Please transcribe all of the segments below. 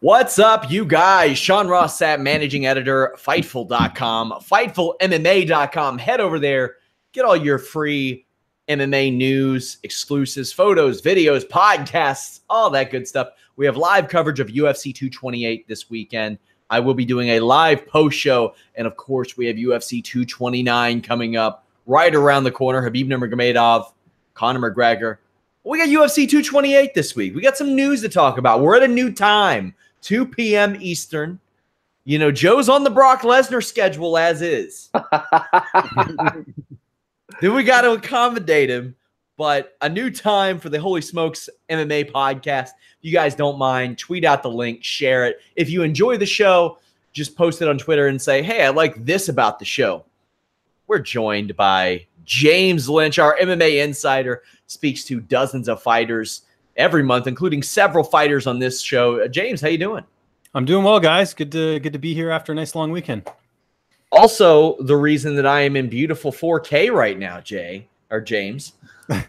What's up, you guys? Sean Ross Sapp, managing editor, Fightful.com, FightfulMMA.com. Head over there, get all your free MMA news, exclusives, photos, videos, podcasts, all that good stuff. We have live coverage of UFC 228 this weekend. I will be doing a live post show, and of course, we have UFC 229 coming up right around the corner. Khabib Nurmagomedov, Conor McGregor. We got UFC 228 this week. We got some news to talk about. We're at a new time. 2 p.m. Eastern. You know, Joe's on the Brock Lesnar schedule as is. Then we got to accommodate him. But a new time for the Holy Smokes MMA podcast. If you guys don't mind, tweet out the link, share it. If you enjoy the show, just post it on Twitter and say, hey, I like this about the show. We're joined by James Lynch, our MMA insider, speaks to dozens of fighters every month, including several fighters on this show. James, how you doing? I'm doing well, guys. Good to be here after a nice long weekend. Also, the reason that I am in beautiful 4K right now, James. Oh,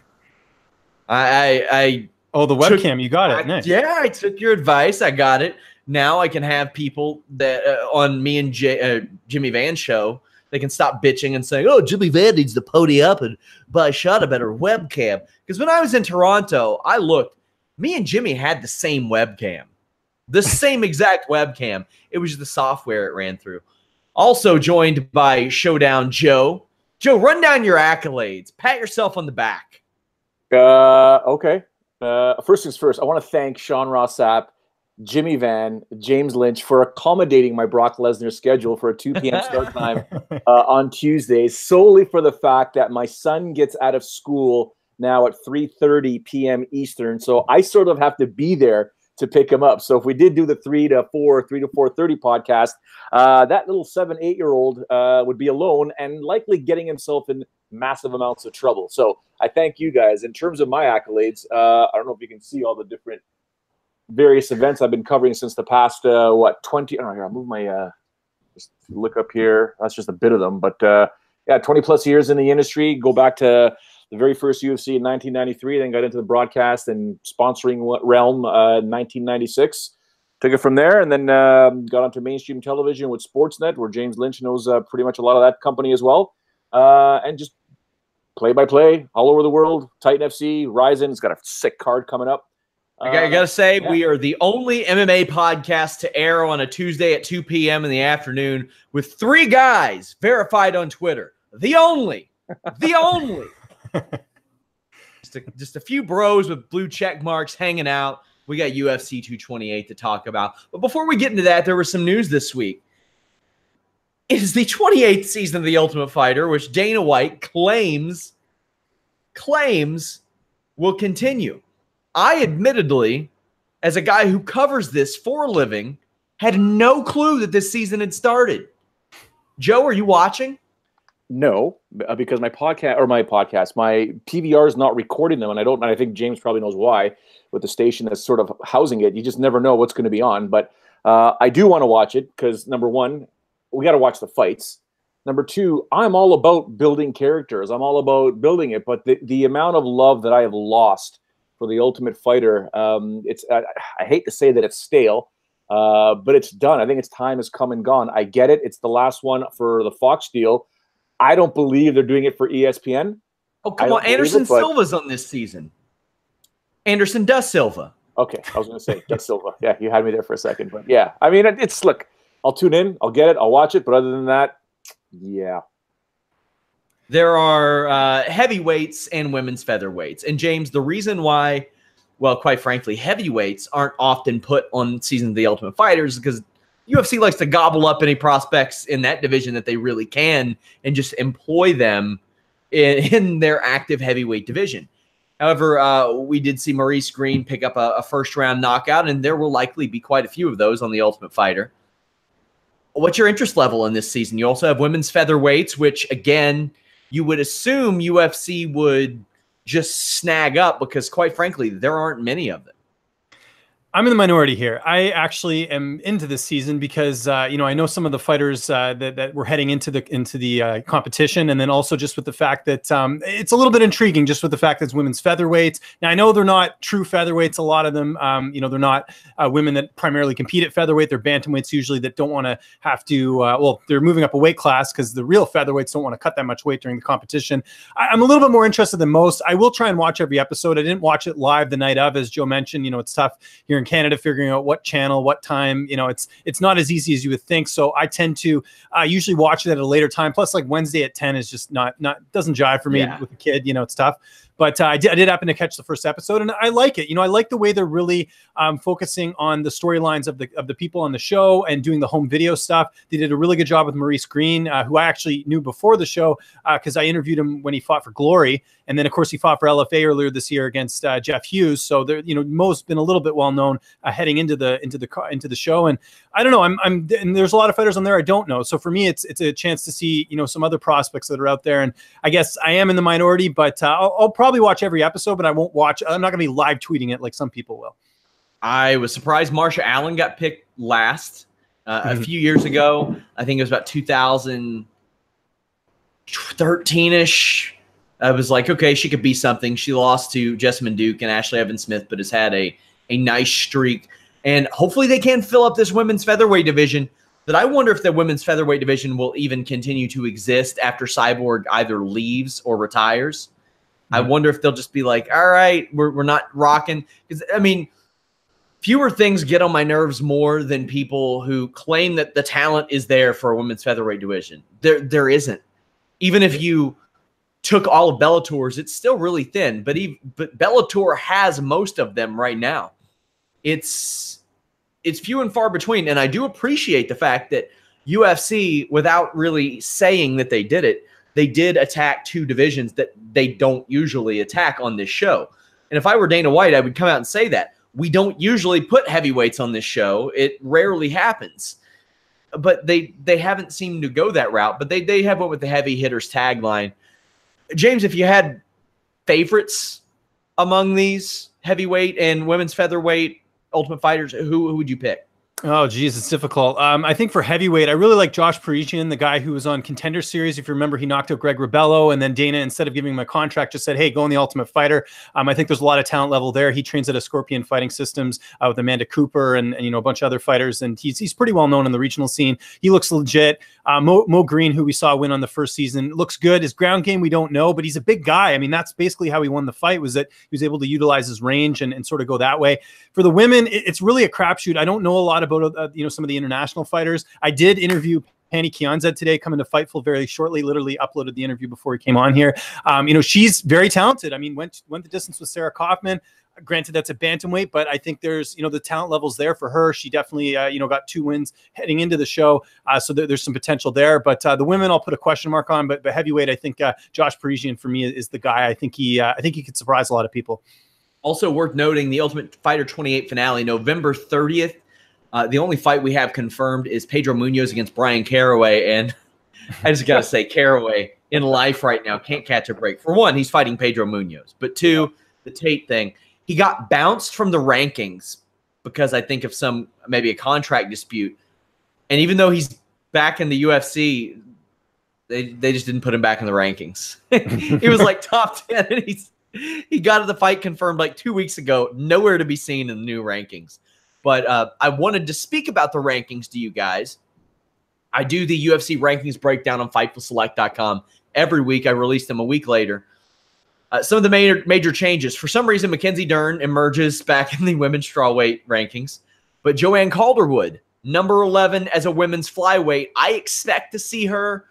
the webcam, you got it. Nice. Yeah, I took your advice. I got it. Now I can have people that on me and Jimmy Van's show, they can stop bitching and saying, oh, Jimmy Van needs to pony up and buy shot a better webcam. Because when I was in Toronto, I looked. Me and Jimmy had the same webcam. The same exact webcam. It was just the software it ran through. Also joined by Showdown Joe. Joe, run down your accolades. Pat yourself on the back. Okay. First things first, I want to thank Sean Ross Sapp, Jimmy Van, James Lynch for accommodating my Brock Lesnar schedule for a 2 p.m. start time on Tuesdays, solely for the fact that my son gets out of school now at 3:30 p.m. Eastern. So I sort of have to be there to pick him up. So if we did do the 3 to 4:30 podcast, that little 7-8-year-old would be alone and likely getting himself in massive amounts of trouble. So I thank you guys. In terms of my accolades, I don't know if you can see all the different various events I've been covering since the past, 20, I don't know, here, I'll move my, just look up here. That's just a bit of them. But yeah, 20 plus years in the industry, go back to the very first UFC in 1993, then got into the broadcast and sponsoring realm in 1996. Took it from there and then got onto mainstream television with Sportsnet, where James Lynch knows pretty much a lot of that company as well. And just play-by-play all over the world. Titan FC, Ryzen, it's got a sick card coming up. I got to say, yeah. We are the only MMA podcast to air on a Tuesday at 2 p.m. in the afternoon with 3 guys verified on Twitter. The only. Just a few bros with blue check marks hanging out. We got UFC 228 to talk about. But before we get into that, there was some news this week. It is the 28th season of The Ultimate Fighter, which Dana White claims will continue. I admittedly, as a guy who covers this for a living, had no clue that this season had started. Joe, are you watching? No, because my PVR is not recording them, and I think James probably knows why. With the station that's sort of housing it, you just never know what's going to be on. But I do want to watch it because, number one, we got to watch the fights. Number two, I'm all about building characters. I'm all about building it. But the amount of love that I have lost for The Ultimate Fighter, I hate to say that it's stale, but it's done. I think its time has come and gone. I get it. It's the last one for the Fox deal. I don't believe they're doing it for ESPN. Oh, come on. Anderson Silva's on this season. Anderson Da Silva. Okay. I was going to say Da Silva. Yeah, you had me there for a second. But yeah, I mean, look, I'll tune in. I'll get it. I'll watch it. But other than that, yeah. There are heavyweights and women's featherweights. And James, the reason why, well, quite frankly, heavyweights aren't often put on season of The Ultimate Fighter is because UFC likes to gobble up any prospects in that division that they really can and just employ them in their active heavyweight division. However, we did see Maurice Green pick up a first-round knockout, and there will likely be quite a few of those on The Ultimate Fighter. What's your interest level in this season? You also have women's featherweights, which, again, you would assume UFC would just snag up because, quite frankly, there aren't many of them. I'm in the minority here. I actually am into this season because you know, I know some of the fighters that were heading into the competition, and then also just with the fact that it's a little bit intriguing, just with the fact that it's women's featherweights. Now I know they're not true featherweights. A lot of them, you know, they're not women that primarily compete at featherweight. They're bantamweights usually that don't want to have to. Well, they're moving up a weight class because the real featherweights don't want to cut that much weight during the competition. I'm a little bit more interested than most. I will try and watch every episode. I didn't watch it live the night of, as Joe mentioned. You know, it's tough here in Canada figuring out what channel, what time. You know, it's not as easy as you would think. So I tend to usually watch it at a later time. Plus, like Wednesday at 10 is just not doesn't jive for me with a kid. You know, it's tough. But I did happen to catch the first episode, and I like it. You know, I like the way they're really focusing on the storylines of the people on the show and doing the home video stuff. They did a really good job with Maurice Green, who I actually knew before the show because I interviewed him when he fought for Glory, and then of course he fought for LFA earlier this year against Jeff Hughes. So there, you know, Mo's been a little bit well known heading into the show, and I don't know. And there's a lot of fighters on there I don't know. So for me, it's a chance to see, you know, some other prospects that are out there. And I guess I am in the minority, but I'll probably watch every episode, but I won't watch. I'm not going to be live tweeting it like some people will. I was surprised Marsha Allen got picked last a few years ago. I think it was about 2013-ish. I was like, okay, she could be something. She lost to Jessamine Duke and Ashley Evans Smith, but has had a nice streak. And hopefully they can fill up this women's featherweight division. But I wonder if the women's featherweight division will even continue to exist after Cyborg either leaves or retires. I wonder if they'll just be like, all right, we're not rocking. Because, I mean, fewer things get on my nerves more than people who claim that the talent is there for a women's featherweight division. There isn't. Even if you took all of Bellator's, it's still really thin. But Bellator has most of them right now. It's few and far between. And I do appreciate the fact that UFC, without really saying that they did it, they did attack two divisions that they don't usually attack on this show. And if I were Dana White, I would come out and say that. We don't usually put heavyweights on this show. It rarely happens. But they haven't seemed to go that route. But they have went with the heavy hitters tagline. James, if you had favorites among these heavyweight and women's featherweight Ultimate Fighters, who would you pick? Oh, geez, it's difficult. I think for heavyweight, I really like Josh Parisian, the guy who was on Contender Series. If you remember, he knocked out Greg Rebello, and then Dana, instead of giving him a contract, just said, hey, go on the Ultimate Fighter. I think there's a lot of talent level there. He trains at a Scorpion Fighting Systems with Amanda Cooper and you know, a bunch of other fighters, and he's pretty well known in the regional scene. He looks legit. Mo Green, who we saw win on the first season, looks good. His ground game, we don't know, but he's a big guy. I mean, that's basically how he won the fight, was that he was able to utilize his range and sort of go that way. For the women, it's really a crapshoot. I don't know a lot about you know, some of the international fighters. I did interview Pani Kianzad today, coming to Fightful very shortly. Literally uploaded the interview before he came on here. You know, she's very talented. I mean, went the distance with Sarah Kaufman. Granted, that's a bantamweight, but I think there's, you know, the talent levels there for her. She definitely, you know, got 2 wins heading into the show, so there's some potential there. But the women, I'll put a question mark on. But heavyweight, I think Josh Parisian for me is the guy. I think he could surprise a lot of people. Also worth noting, the Ultimate Fighter 28 finale, November 30th. The only fight we have confirmed is Pedro Munoz against Brian Caraway. And I just got to say, Caraway in life right now can't catch a break. For one, he's fighting Pedro Munoz. But two, the Tate thing. He got bounced from the rankings because I think of maybe a contract dispute. And even though he's back in the UFC, they just didn't put him back in the rankings. He was like top 10. And he got the fight confirmed like 2 weeks ago. Nowhere to be seen in the new rankings. But I wanted to speak about the rankings to you guys. I do the UFC rankings breakdown on FightfulSelect.com. Every week, I release them a week later. Some of the major changes. For some reason, Mackenzie Dern emerges back in the women's strawweight rankings. But Joanne Calderwood, number 11 as a women's flyweight. I expect to see her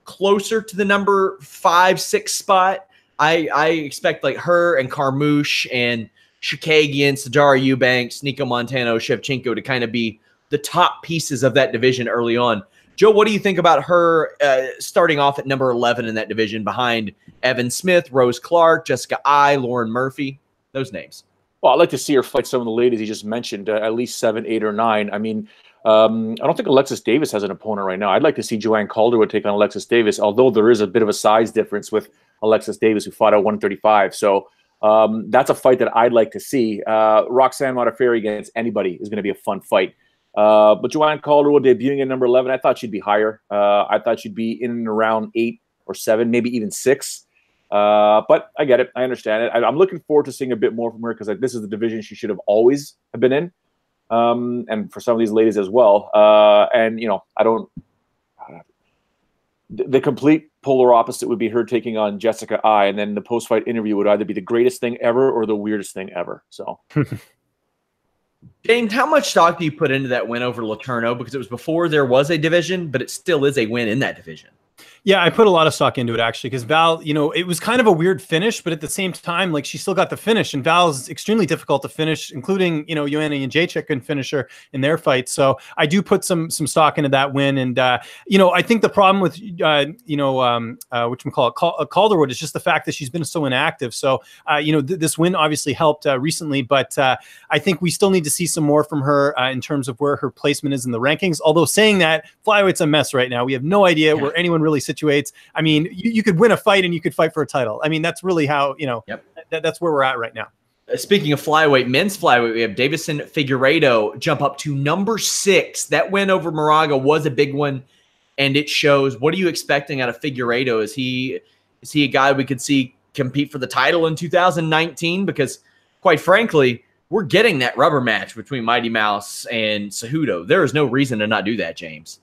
closer to the number 5, 6 spot. I expect like her and Carmouche and Shikagian, Sajara Eubanks, Nico Montano, Shevchenko to kind of be the top pieces of that division early on. Joe, what do you think about her starting off at number 11 in that division behind Evan Smith, Rose Clark, Jessica Ai, Lauren Murphy, those names? Well, I'd like to see her fight some of the ladies you just mentioned, at least 7, 8, or 9. I mean, I don't think Alexis Davis has an opponent right now. I'd like to see Joanne Calderwood take on Alexis Davis, although there is a bit of a size difference with Alexis Davis, who fought at 135. So That's a fight that I'd like to see. Roxanne Modafferi against anybody is going to be a fun fight. But Joanne Calderwood debuting at number 11, I thought she'd be higher. I thought she'd be in and around 8 or 7, maybe even 6. But I get it. I understand it. I'm looking forward to seeing a bit more from her because this is the division she should have always been in. And for some of these ladies as well. And, you know, the complete polar opposite would be her taking on Jessica I, and then the post-fight interview would either be the greatest thing ever or the weirdest thing ever. So, James, how much stock do you put into that win over Letourneau? Because it was before there was a division, but it still is a win in that division. Yeah, I put a lot of stock into it, actually, because Val, you know, it was kind of a weird finish, but at the same time, like, she still got the finish, and Val's extremely difficult to finish, including, you know, Joanna and Jacek couldn't finish her in their fight. So I do put some stock into that win. And, you know, I think the problem with, Calderwood is just the fact that she's been so inactive. So, you know, this win obviously helped recently, but I think we still need to see some more from her in terms of where her placement is in the rankings. Although saying that, flyweights a mess right now. We have no idea where anyone really situates. I mean, you could win a fight and you could fight for a title. I mean, that's really how, you know, that's where we're at right now. Speaking of flyweight, men's flyweight, we have Davison Figueiredo jump up to number 6. That win over Moraga was a big one, and it shows. What are you expecting out of Figueiredo? Is he a guy we could see compete for the title in 2019? Because, quite frankly, we're getting that rubber match between Mighty Mouse and Cejudo. There is no reason to not do that, James.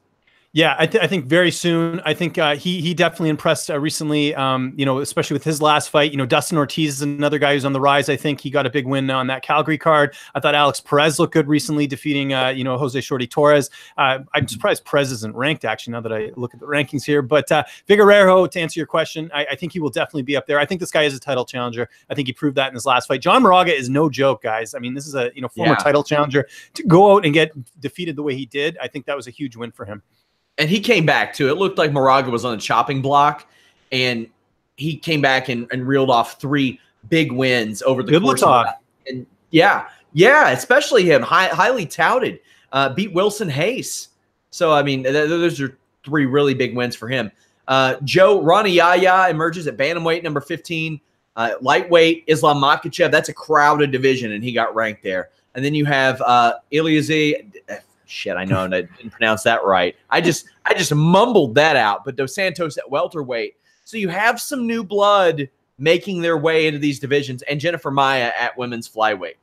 Yeah, I think very soon. I think he definitely impressed recently, you know, especially with his last fight. You know, Dustin Ortiz is another guy who's on the rise. I think he got a big win on that Calgary card. I thought Alex Perez looked good recently, defeating, you know, Jose Shorty Torres. I'm surprised Perez isn't ranked, actually, now that I look at the rankings here. But Figueiredo, to answer your question, I think he will definitely be up there. I think this guy is a title challenger. I think he proved that in his last fight. John Moraga is no joke, guys. I mean, this is a, you know, former title challenger. To go out and get defeated the way he did, I think that was a huge win for him. And he came back, too. It looked like Moraga was on a chopping block, and he came back and reeled off 3 big wins over the course of that. And yeah, especially him, highly touted, beat Wilson Hayes. So, I mean, those are 3 really big wins for him. Ronnie Yahya emerges at bantamweight, number 15. Lightweight, Islam Makhachev. That's a crowded division, and he got ranked there. And then you have Iliaze. Shit, I know I didn't pronounce that right. I just mumbled that out. But Dos Santos at welterweight. So you have some new blood making their way into these divisions, and Jennifer Maia at women's flyweight.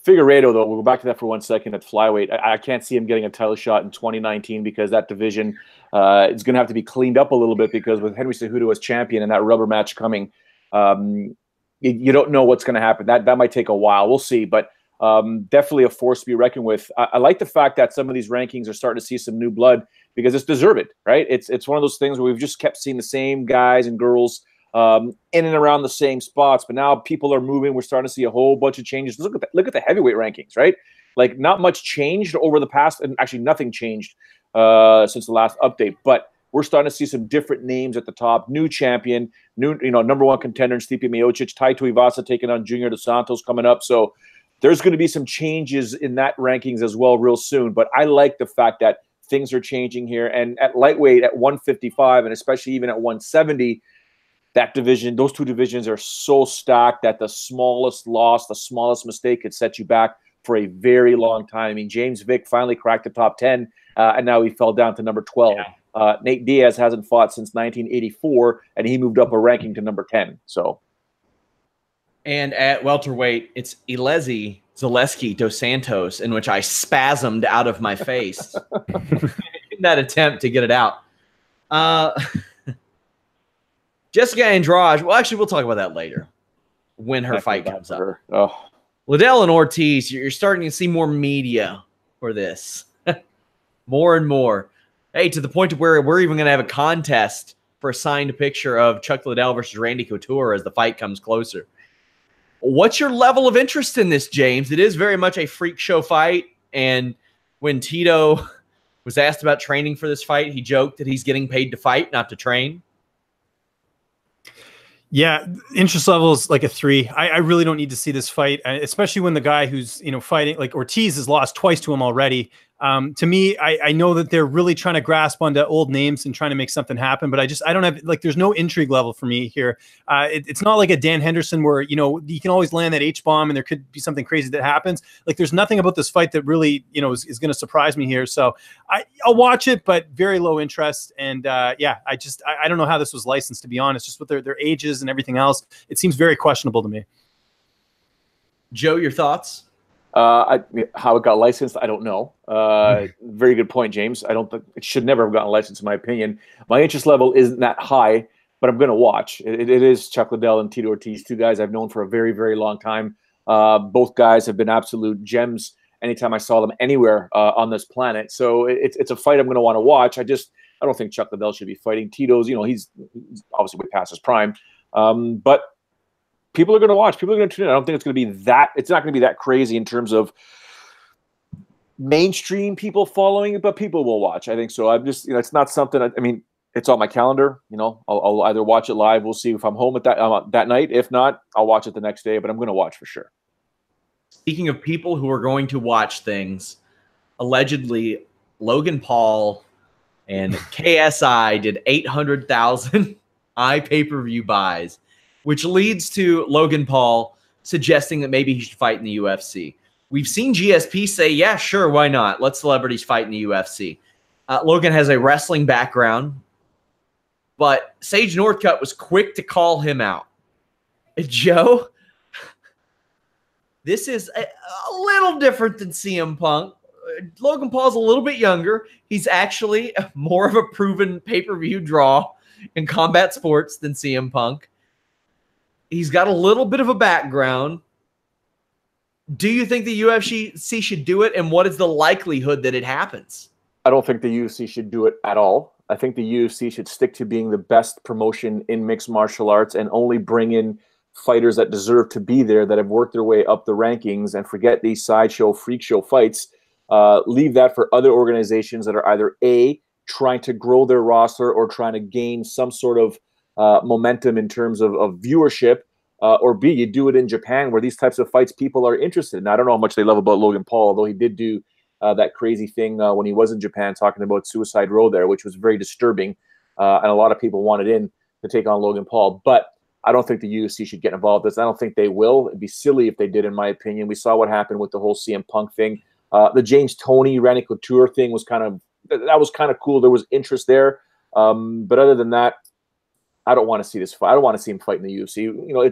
Figueiredo, though, we'll go back to that for 1 second at flyweight. I can't see him getting a title shot in 2019 because that division is going to have to be cleaned up a little bit, because with Henry Cejudo as champion and that rubber match coming, you don't know what's going to happen. That might take a while. We'll see, but definitely a force to be reckoned with. I like the fact that some of these rankings are starting to see some new blood, because it's deserved, right? It's one of those things where we've just kept seeing the same guys and girls in and around the same spots, but now people are moving. We're starting to see a whole bunch of changes. Look at the heavyweight rankings, right? Like, not much changed over the past, and actually nothing changed since the last update, but we're starting to see some different names at the top. New champion, new, you know, number 1 contender in Stipe Miocic, Tai Tuivasa taking on Junior Dos Santos coming up. So there's going to be some changes in that rankings as well real soon. But I like the fact that things are changing here. And at lightweight, at 155, and especially even at 170, that division, those 2 divisions are so stacked that the smallest loss, the smallest mistake could set you back for a very long time. I mean, James Vick finally cracked the top 10, and now he fell down to number 12. Yeah. Nate Diaz hasn't fought since 1984, and he moved up a ranking to number 10. So. And at welterweight, it's Iliaze Zaleski Dos Santos, in which I spasmed out of my face in that attempt to get it out. Jessica Andrade, well, actually, we'll talk about that later when her fight comes up. Oh. Liddell and Ortiz, you're starting to see more media for this. More and more. Hey, to the point to where we're even going to have a contest for a signed picture of Chuck Liddell versus Randy Couture as the fight comes closer. What's your level of interest in this, James? It is very much a freak show fight. And when Tito was asked about training for this fight, he joked that he's getting paid to fight, not to train. Yeah, interest level is like a 3. I really don't need to see this fight, especially when the guy who's, you know, fighting, like Ortiz has lost twice to him already. To me, I know that they're really trying to grasp onto old names and trying to make something happen, but I don't have, like, there's no intrigue level for me here. It's not like a Dan Henderson where, you know, you can always land that H-bomb and there could be something crazy that happens. Like, there's nothing about this fight that really, you know, is going to surprise me here. So I'll watch it, but very low interest. And yeah, I don't know how this was licensed, to be honest, just with their ages and everything else. It seems very questionable to me. Joe, your thoughts? How it got licensed, I don't know. Very good point, James. I don't think it should never have gotten licensed, in my opinion. My interest level isn't that high, but I'm going to watch. It is Chuck Liddell and Tito Ortiz, two guys I've known for a very, very long time. Both guys have been absolute gems anytime I saw them anywhere on this planet. So it's a fight I'm going to want to watch. I don't think Chuck Liddell should be fighting. Tito's, you know, he's obviously way past his prime. But people are going to watch. People are going to tune in. I don't think it's going to be that. It's not going to be that crazy in terms of mainstream people following it, but people will watch. I think so. I'm just, you know, it's not something. I mean, it's on my calendar. You know, I'll either watch it live. We'll see if I'm home at that night. If not, I'll watch it the next day. But I'm going to watch for sure. Speaking of people who are going to watch things, allegedly Logan Paul and KSI did 800,000 pay-per-view buys, which leads to Logan Paul suggesting that maybe he should fight in the UFC. We've seen GSP say, yeah, sure, why not? Let celebrities fight in the UFC. Logan has a wrestling background, but Sage Northcutt was quick to call him out. Joe, this is a little different than CM Punk. Logan Paul's a little bit younger. He's actually more of a proven pay-per-view draw in combat sports than CM Punk. He's got a little bit of a background. Do you think the UFC should do it, and what is the likelihood that it happens? I don't think the UFC should do it at all. I think the UFC should stick to being the best promotion in mixed martial arts and only bring in fighters that deserve to be there, that have worked their way up the rankings, and forget these sideshow, freak show fights. Leave that for other organizations that are either A, trying to grow their roster or trying to gain some sort of momentum in terms of viewership, or B, you do it in Japan where these types of fights people are interested in. I don't know how much they love about Logan Paul, although he did do that crazy thing when he was in Japan talking about Suicide Row there, which was very disturbing, and a lot of people wanted in to take on Logan Paul. But I don't think the UFC should get involved in this. I don't think they will. It'd be silly if they did, in my opinion. We saw what happened with the whole CM Punk thing. The James Toney, Randy Couture thing was kind of cool. There was interest there. But other than that, I don't want to see this fight. I don't want to see him fight in the UFC. You know,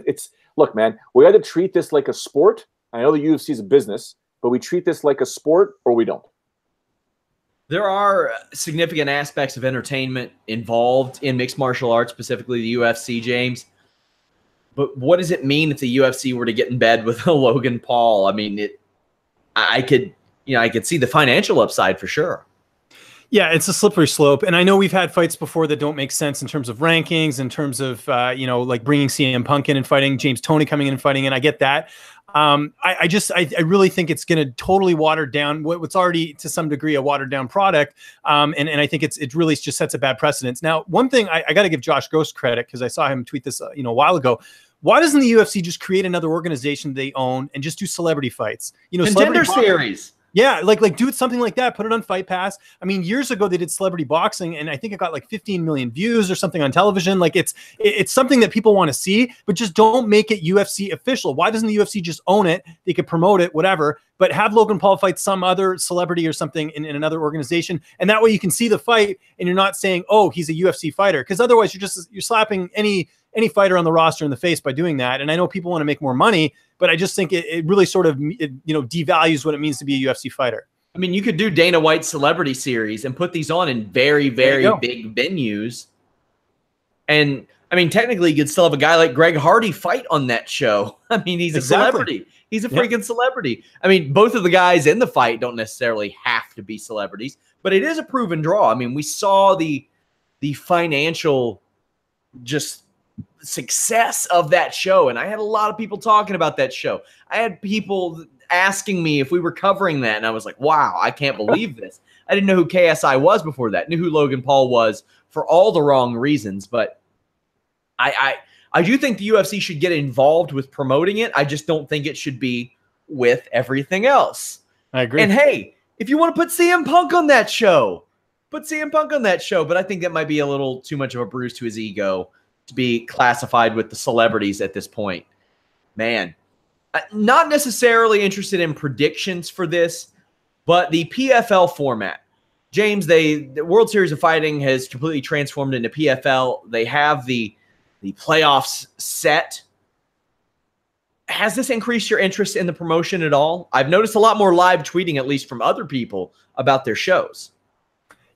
look, man, we either treat this like a sport. I know the UFC is a business, but we treat this like a sport or we don't. There are significant aspects of entertainment involved in mixed martial arts, specifically the UFC, James. But what does it mean if the UFC were to get in bed with Logan Paul? I mean, I could see the financial upside for sure. Yeah, it's a slippery slope. And I know we've had fights before that don't make sense in terms of rankings, in terms of, like bringing CM Punk in and fighting, James Toney coming in and fighting, and I get that. I really think it's going to totally water down what's already to some degree a watered down product. And I think it really just sets a bad precedence. Now, one thing I got to give Josh Ghost credit, because I saw him tweet this, a while ago. Why doesn't the UFC just create another organization they own and just do celebrity fights? Contender series. Yeah, like do something like that. Put it on Fight Pass. I mean, years ago they did celebrity boxing, and I think it got like 15 million views or something on television. Like it's something that people want to see, but just don't make it UFC official. Why doesn't the UFC just own it? They could promote it, whatever, but have Logan Paul fight some other celebrity or something in another organization, and that way you can see the fight, and you're not saying, oh, he's a UFC fighter, because otherwise you're slapping any fighter on the roster in the face by doing that. And I know people want to make more money, but I just think it really sort of devalues what it means to be a UFC fighter. I mean, you could do Dana White's celebrity series and put these on in very, very big venues. And I mean, technically you could still have a guy like Greg Hardy fight on that show. I mean, he's a celebrity. He's a freaking celebrity. I mean, both of the guys in the fight don't necessarily have to be celebrities, but it is a proven draw. I mean, we saw the financial just success of that show, and I had a lot of people talking about that show. I had people asking me if we were covering that, and I was like, wow, I can't believe this. I didn't know who KSI was before that. Knew who Logan Paul was for all the wrong reasons, but I do think the UFC should get involved with promoting it. I just don't think it should be with everything else. I agree. And hey, If you want to put CM Punk on that show, put CM Punk on that show. But I think that might be a little too much of a bruise to his ego to be classified with the celebrities at this point. Man, not necessarily interested in predictions for this, but the PFL format. James, the World Series of Fighting has completely transformed into PFL. They have the playoffs set. Has this increased your interest in the promotion at all? I've noticed a lot more live tweeting, at least from other people, about their shows.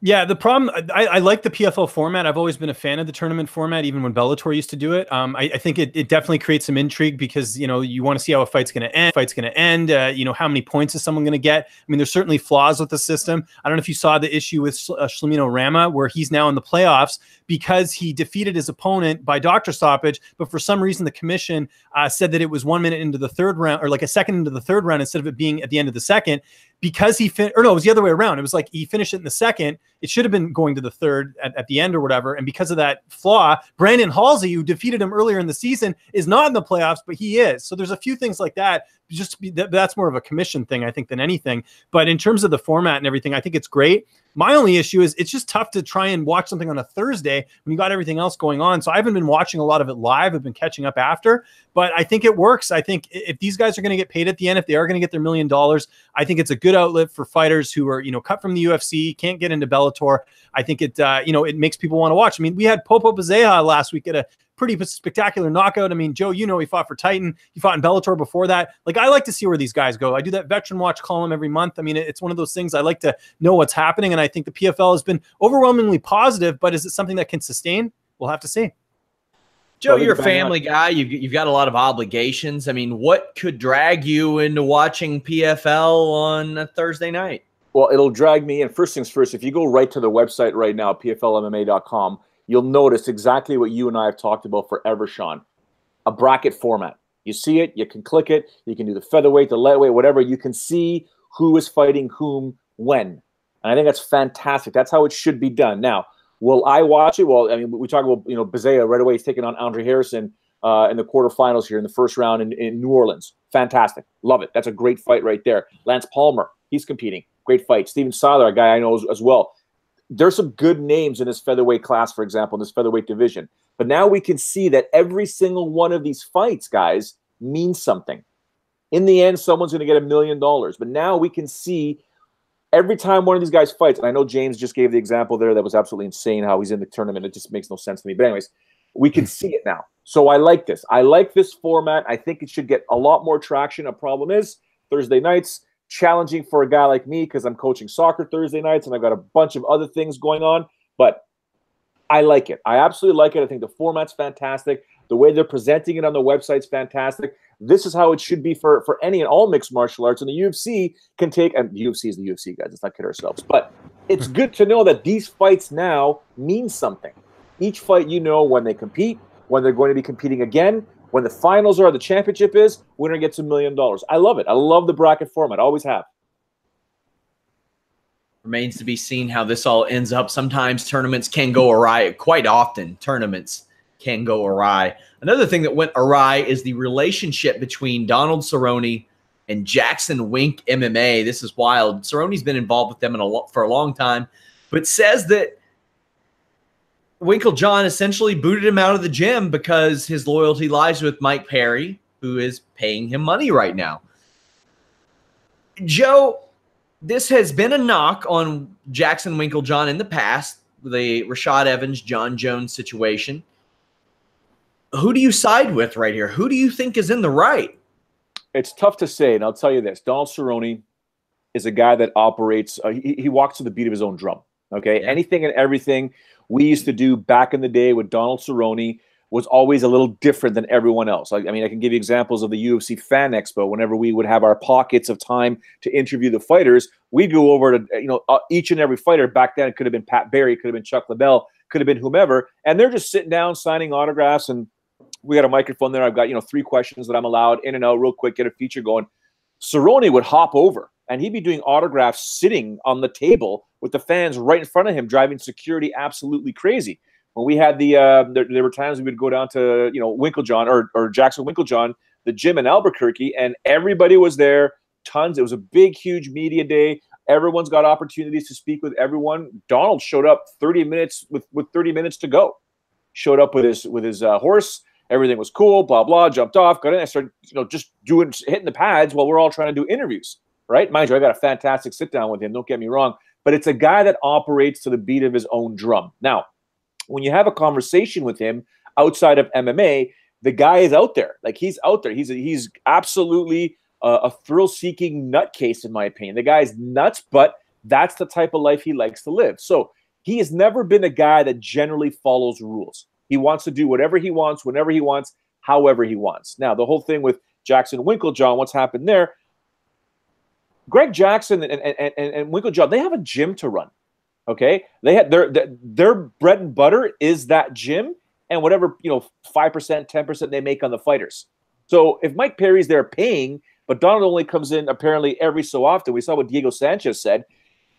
Yeah, the problem, I like the PFL format. I've always been a fan of the tournament format, even when Bellator used to do it. I think it definitely creates some intrigue because, you know, you want to see how a fight's going to end. You know, how many points is someone going to get? I mean, there's certainly flaws with the system. I don't know if you saw the issue with Shlamino Rama, where he's now in the playoffs because he defeated his opponent by doctor stoppage. But for some reason, the commission said that it was 1 minute into the third round, or like a second into the third round, instead of it being at the end of the second. Because it was the other way around. It was like he finished it in the second. It should have been going to the third at the end or whatever. And because of that flaw, Brandon Halsey, who defeated him earlier in the season, is not in the playoffs, but he is. So there's a few things like that. That's more of a commission thing, I think, than anything. But in terms of the format and everything, I think it's great. My only issue is it's just tough to try and watch something on a Thursday when you got everything else going on. So I haven't been watching a lot of it live. I've been catching up after, but I think it works. I think if these guys are going to get paid at the end, if they are going to get their $1 million, I think it's a good outlet for fighters who are, you know, cut from the UFC, can't get into Bellator. I think it, you know, it makes people want to watch. I mean, we had Popo Bazea last week at a pretty spectacular knockout. I mean, Joe, you know, he fought for Titan. He fought in Bellator before that. Like, I like to see where these guys go. I do that veteran watch column every month. I mean, it's one of those things I like to know what's happening. And I think the PFL has been overwhelmingly positive, but is it something that can sustain? We'll have to see. Joe, you're a family guy. You've got a lot of obligations. I mean, what could drag you into watching PFL on a Thursday night? Well, it'll drag me in. First things first, if you go right to the website right now, pflmma.com, you'll notice exactly what you and I have talked about forever, Sean. A bracket format. You see it, you can click it, you can do the featherweight, the lightweight, whatever. You can see who is fighting whom when. And I think that's fantastic. That's how it should be done. Now, will I watch it? Well, I mean, we talk about, you know, Bazea right away. He's taking on Andre Harrison in the quarterfinals here in the first round in New Orleans. Fantastic. Love it. That's a great fight right there. Lance Palmer, he's competing. Great fight. Steven Seiler, a guy I know as well. There's some good names in this featherweight class, for example, in this featherweight division. But now we can see that every single one of these fights, guys, means something. In the end, someone's going to get $1 million. But now we can see every time one of these guys fights, and I know James just gave the example there that was absolutely insane how he's in the tournament. It just makes no sense to me. But anyways, we can see it now. So I like this. I like this format. I think it should get a lot more traction. A problem is Thursday nights, challenging for a guy like me because I'm coaching soccer Thursday nights and I've got a bunch of other things going on. But I like it. I absolutely like it. I think the format's fantastic. The way they're presenting it on the website's fantastic. This is how it should be for any and all mixed martial arts. And the UFC can take, and the UFC is the UFC, guys. Let's not kid ourselves. But it's good to know that these fights now mean something. Each fight, you know, when they compete, when they're going to be competing again, when the finals are, the championship is, winner gets $1 million. I love it. I love the bracket format. I always have. Remains to be seen how this all ends up. Sometimes tournaments can go awry. Quite often, tournaments can go awry. Another thing that went awry is the relationship between Donald Cerrone and Jackson Wink MMA. This is wild. Cerrone's been involved with them for a long time, but says that Winklejohn essentially booted him out of the gym because his loyalty lies with Mike Perry, who is paying him money right now. Joe, this has been a knock on Jackson Winklejohn in the past, the Rashad Evans, John Jones situation. Who do you side with right here? Who do you think is in the right? It's tough to say, and I'll tell you this. Donald Cerrone is a guy that operates, he walks to the beat of his own drum, okay? Yeah. Anything and everything we used to do back in the day with Donald Cerrone was always a little different than everyone else. Like, I mean, I can give you examples of the UFC Fan Expo. Whenever we would have our pockets of time to interview the fighters, we'd go over to, you know, each and every fighter. Back then, it could have been Pat Barry, could have been Chuck Liddell, could have been whomever, and they're just sitting down signing autographs, and we got a microphone there. I've got, you know, 3 questions that I'm allowed in and out real quick, get a feature going. Cerrone would hop over, and he'd be doing autographs sitting on the table with the fans right in front of him, driving security absolutely crazy. When we had the there were times we would go down to, you know, Winklejohn or Jackson Winklejohn, the gym in Albuquerque, and everybody was there tons. It was a big, huge media day. Everyone's got opportunities to speak with everyone. Donald showed up 30 minutes with 30 minutes to go. Showed up with his horse. Everything was cool. Blah blah. Jumped off. Got in. I started just hitting the pads while we're all trying to do interviews. Right, mind you, I got a fantastic sit down with him. Don't get me wrong, but it's a guy that operates to the beat of his own drum. Now, when you have a conversation with him outside of MMA, the guy is out there. Like, he's out there. He's absolutely a thrill-seeking nutcase, in my opinion. The guy's nuts, but that's the type of life he likes to live. So he has never been a guy that generally follows rules. He wants to do whatever he wants, whenever he wants, however he wants. Now, the whole thing with Jackson Winklejohn, what's happened there? Greg Jackson and Winklejohn, they have a gym to run. Okay, they had their bread and butter is that gym and whatever 5%, 10% they make on the fighters. So if Mike Perry's there paying, but Donald only comes in apparently every so often, we saw what Diego Sanchez said.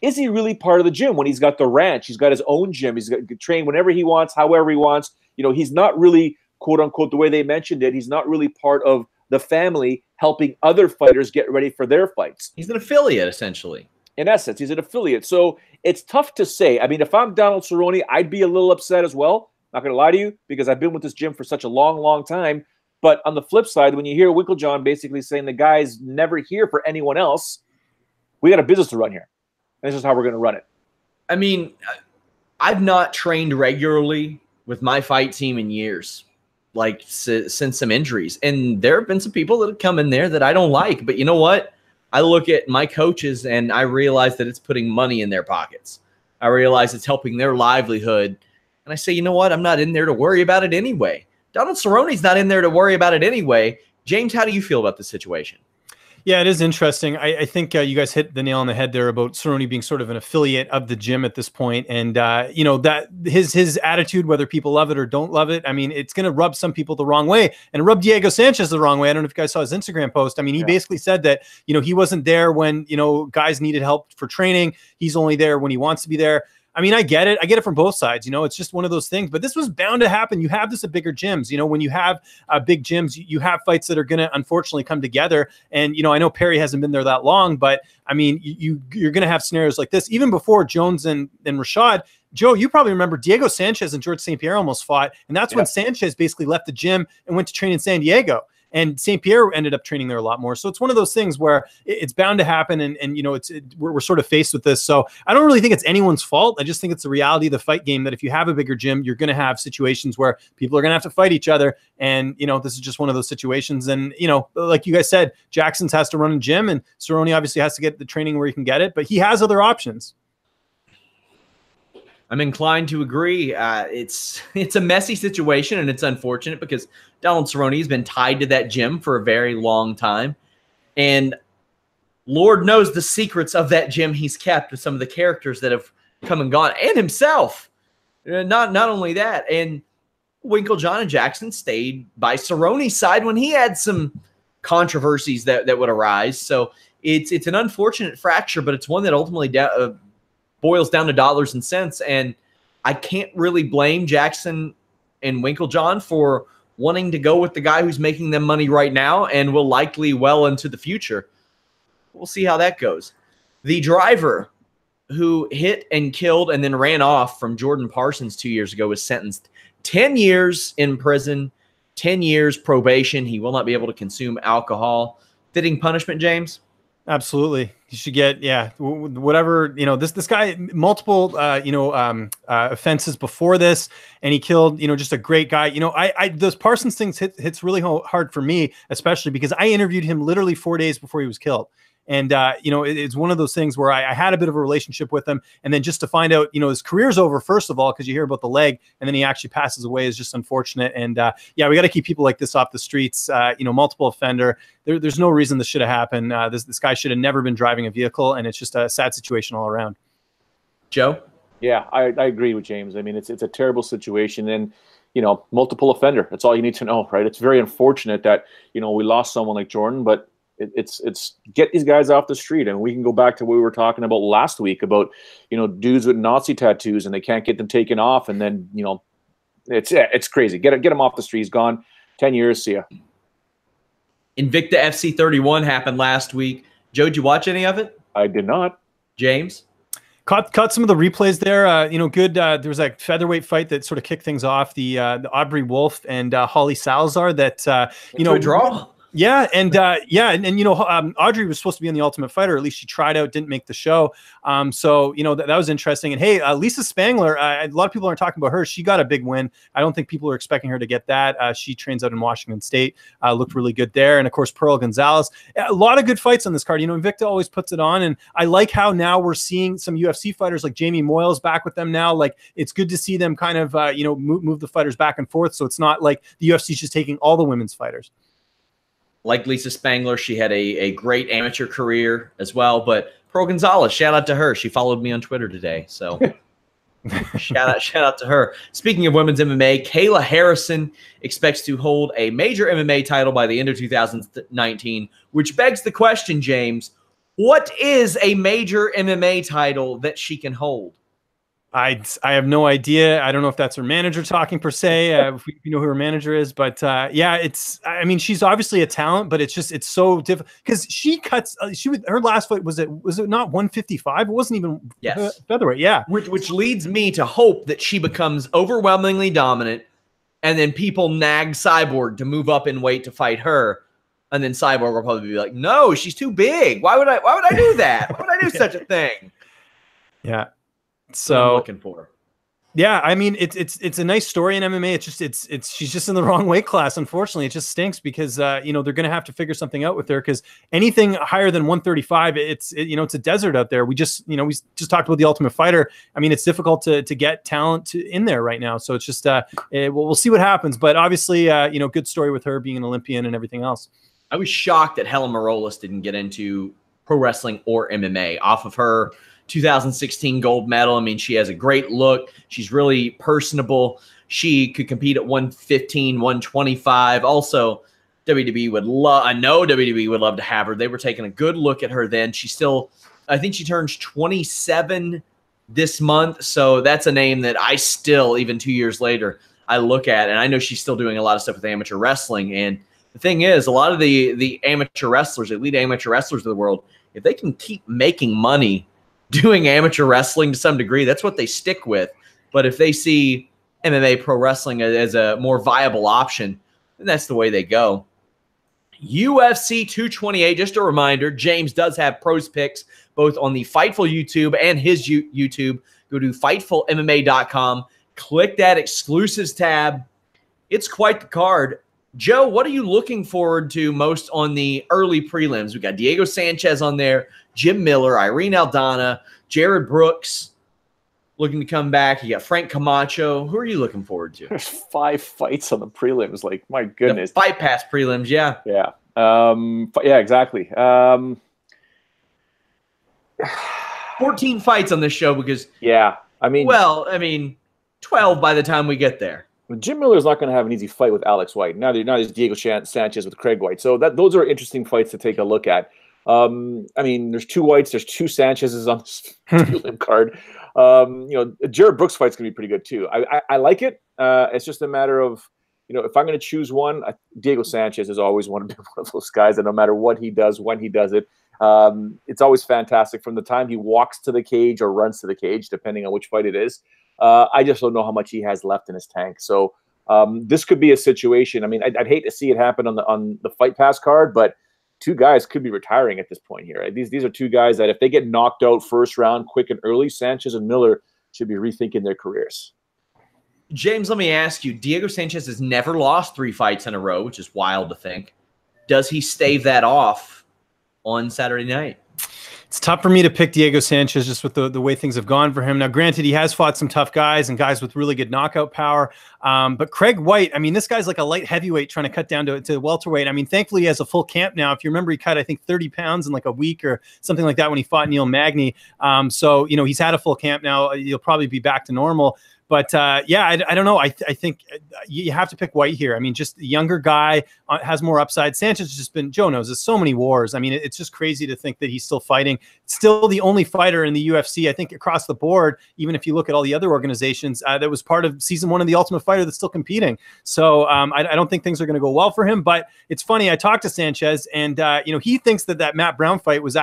Is he really part of the gym when he's got the ranch? He's got his own gym. He's got to train whenever he wants, however he wants. He's not really, quote unquote, the way they mentioned it. He's not really part of the family helping other fighters get ready for their fights. He's an affiliate, essentially. In essence, he's an affiliate. So it's tough to say. I mean, if I'm Donald Cerrone, I'd be a little upset as well. Not going to lie to you, because I've been with this gym for such a long, long time. But on the flip side, when you hear Winklejohn basically saying the guy's never here for anyone else, we got a business to run here. And this is how we're going to run it. I mean, I've not trained regularly with my fight team in years, like since some injuries. And there have been some people that have come in there that I don't like. But you know what? I look at my coaches and I realize that it's putting money in their pockets. I realize it's helping their livelihood. And I say, you know what? I'm not in there to worry about it anyway. Donald Cerrone's not in there to worry about it anyway. James, how do you feel about the situation? Yeah, it is interesting. I think you guys hit the nail on the head there about Cerrone being sort of an affiliate of the gym at this point. And, that his attitude, whether people love it or don't love it, I mean, it's going to rub some people the wrong way and rub Diego Sanchez the wrong way. I don't know if you guys saw his Instagram post. I mean, he basically said that, he wasn't there when, guys needed help for training. He's only there when he wants to be there. I mean, I get it. I get it from both sides. It's just one of those things. But this was bound to happen. You have this at bigger gyms. When you have big gyms, you have fights that are going to unfortunately come together. And, I know Perry hasn't been there that long, but I mean, you're going to have scenarios like this. Even before Jones and Rashad, Joe, you probably remember Diego Sanchez and George St. Pierre almost fought. And that's when Sanchez basically left the gym and went to train in San Diego. And St. Pierre ended up training there a lot more. So it's one of those things where it's bound to happen. And we're sort of faced with this. So I don't really think it's anyone's fault. I just think it's the reality of the fight game that if you have a bigger gym, you're going to have situations where people are going to have to fight each other. And, this is just one of those situations. And, like you guys said, Jackson's has to run a gym and Cerrone obviously has to get the training where he can get it, but he has other options. I'm inclined to agree. It's a messy situation, and it's unfortunate because Donald Cerrone has been tied to that gym for a very long time. And Lord knows the secrets of that gym he's kept with some of the characters that have come and gone, and himself. Not only that, and Winklejohn and Jackson stayed by Cerrone's side when he had some controversies that would arise. So it's an unfortunate fracture, but it's one that ultimately boils down to dollars and cents. And I can't really blame Jackson and Winklejohn for wanting to go with the guy who's making them money right now and will likely well into the future. We'll see how that goes. The driver who hit and killed and then ran off from Jordan Parsons 2 years ago was sentenced 10 years in prison, 10 years probation. He will not be able to consume alcohol. Fitting punishment, James? Absolutely. You should get, whatever, this guy, multiple, offenses before this, and he killed, just a great guy. Those Parsons things hits really hard for me, especially because I interviewed him literally 4 days before he was killed. And, it's one of those things where I had a bit of a relationship with him. And then just to find out, his career's over, first of all, because you hear about the leg, and then he actually passes away is just unfortunate. And, we got to keep people like this off the streets, multiple offender. There's no reason this should have happened. This guy should have never been driving a vehicle, and it's just a sad situation all around. Joe? Yeah, I agree with James. I mean, it's a terrible situation. And, multiple offender. That's all you need to know, right? It's very unfortunate that, we lost someone like Jordan, but it's get these guys off the street. And we can go back to what we were talking about last week about, dudes with Nazi tattoos and they can't get them taken off. And then, it's crazy. Get him off the street. He's gone. 10 years. See ya. Invicta FC 31 happened last week. Joe, did you watch any of it? I did not. James? Caught some of the replays there. You know, good. There was a featherweight fight that sort of kicked things off. The Aubrey Wolf and Holly Salazar. That you know, a draw. Yeah, and you know, Audrey was supposed to be on The Ultimate Fighter. At least she tried out, didn't make the show. So you know that was interesting. And hey, Lisa Spangler. A lot of people aren't talking about her. She got a big win. I don't think people are expecting her to get that. She trains out in Washington State. Looked really good there. And of course, Pearl Gonzalez. A lot of good fights on this card. You know, Invicta always puts it on, and I like how now we're seeing some UFC fighters like Jamie Moyles back with them now. Like it's good to see them kind of you know move the fighters back and forth. So it's not like the UFC is just taking all the women's fighters. Like Lisa Spangler, she had a great amateur career as well. But Pearl Gonzalez, shout out to her. She followed me on Twitter today. So shout out to her. Speaking of women's MMA, Kayla Harrison expects to hold a major MMA title by the end of 2019, which begs the question, James, what is a major MMA title that she can hold? I have no idea. I don't know if that's her manager talking per se. If you know who her manager is, but yeah, I mean, she's obviously a talent, but it's so difficult because she cuts. Her last fight was it not 155? It wasn't even featherweight. Yeah, which leads me to hope that she becomes overwhelmingly dominant, and then people nag Cyborg to move up in weight to fight her, and then Cyborg will probably be like, "No, she's too big. Why would I do that? Why would I do such a thing?" Yeah. So I'm looking for. Yeah, I mean it's a nice story in MMA. It's she's just in the wrong weight class. Unfortunately, it just stinks because you know they're going to have to figure something out with her because anything higher than 135, you know it's a desert out there. We just talked about The Ultimate Fighter. I mean it's difficult to get talent in there right now. So it's just we'll see what happens. But obviously you know good story with her being an Olympian and everything else. I was shocked that Helen Morales didn't get into pro wrestling or MMA off of her 2016 gold medal. I mean, she has a great look. She's really personable. She could compete at 115, 125. Also, WWE would love, I know WWE would love to have her. They were taking a good look at her then. She still, I think she turns 27 this month. So that's a name that I still, even 2 years later, I look at. And I know she's still doing a lot of stuff with amateur wrestling. And the thing is, a lot of the amateur wrestlers, elite amateur wrestlers of the world, if they can keep making money doing amateur wrestling to some degree, that's what they stick with. But if they see MMA pro wrestling as a more viable option, then that's the way they go. UFC 228, just a reminder, James does have pros picks both on the Fightful YouTube and his YouTube. Go to FightfulMMA.com, click that exclusives tab. It's quite the card. Joe, what are you looking forward to most on the early prelims? We got Diego Sanchez on there, Jim Miller, Irene Aldana, Jared Brooks looking to come back. You got Frank Camacho. Who are you looking forward to? There's 5 fights on the prelims. Like, my goodness. The Fight Pass prelims, yeah. Yeah. Yeah, exactly. 14 fights on this show because, yeah, I mean, 12 by the time we get there. Jim Miller's not going to have an easy fight with Alex White. Now there's Diego Sanchez with Craig White. So those are interesting fights to take a look at. I mean, there's 2 Whites, there's 2 Sanchez's on this prelim card. You know, Jared Brooks fight's going to be pretty good too. I like it. It's just a matter of, you know, if I'm going to choose one, Diego Sanchez has always wanted to be one of those guys that no matter what he does, when he does it, it's always fantastic from the time he walks to the cage or runs to the cage, depending on which fight it is. I just don't know how much he has left in his tank. So this could be a situation. I mean, I'd hate to see it happen on the Fight Pass card, but 2 guys could be retiring at this point here. Right? These are 2 guys that if they get knocked out first round quick and early, Sanchez and Miller should be rethinking their careers. James, let me ask you, Diego Sanchez has never lost 3 fights in a row, which is wild to think. Does he stave that off on Saturday night? It's tough for me to pick Diego Sanchez just with the way things have gone for him. Now, granted, he has fought some tough guys and guys with really good knockout power. But Craig White, I mean, this guy's like a light heavyweight trying to cut down to welterweight. I mean, thankfully, he has a full camp now. If you remember, he cut, I think, 30 pounds in like a week or something like that when he fought Neil Magny. So, you know, he's had a full camp now. He'll probably be back to normal. But yeah, I don't know. I think you have to pick White here. I mean, just the younger guy has more upside. Sanchez has just been, Joe knows, there's so many wars. I mean, it's just crazy to think that he's still fighting. Still the only fighter in the UFC, I think, across the board, even if you look at all the other organizations, that was part of season 1 of the Ultimate Fighter that's still competing. So I don't think things are going to go well for him. But it's funny, I talked to Sanchez, and he thinks that Matt Brown fight was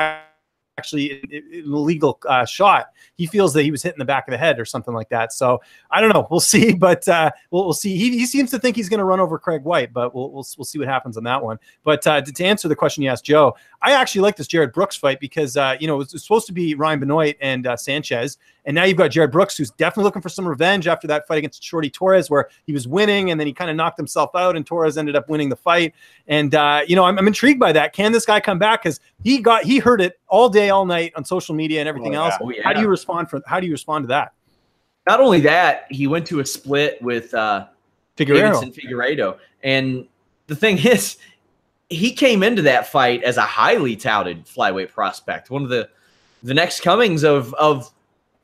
actually an illegal shot. He feels that he was hit in the back of the head or something like that. So I don't know. We'll see, but we'll see. He seems to think he's going to run over Craig White, but we'll see what happens on that one. But to answer the question you asked, Joe, I actually like this Jared Brooks fight because it was supposed to be Ryan Benoit and Sanchez, and now you've got Jared Brooks, who's definitely looking for some revenge after that fight against Shorty Torres, where he was winning and then he kind of knocked himself out, and Torres ended up winning the fight. And I'm intrigued by that. Can this guy come back? Because he heard it all day, all night on social media and everything else. Oh, yeah. How do you respond to that? Not only that, he went to a split with Figueiredo. And the thing is, he came into that fight as a highly touted flyweight prospect, one of the next comings of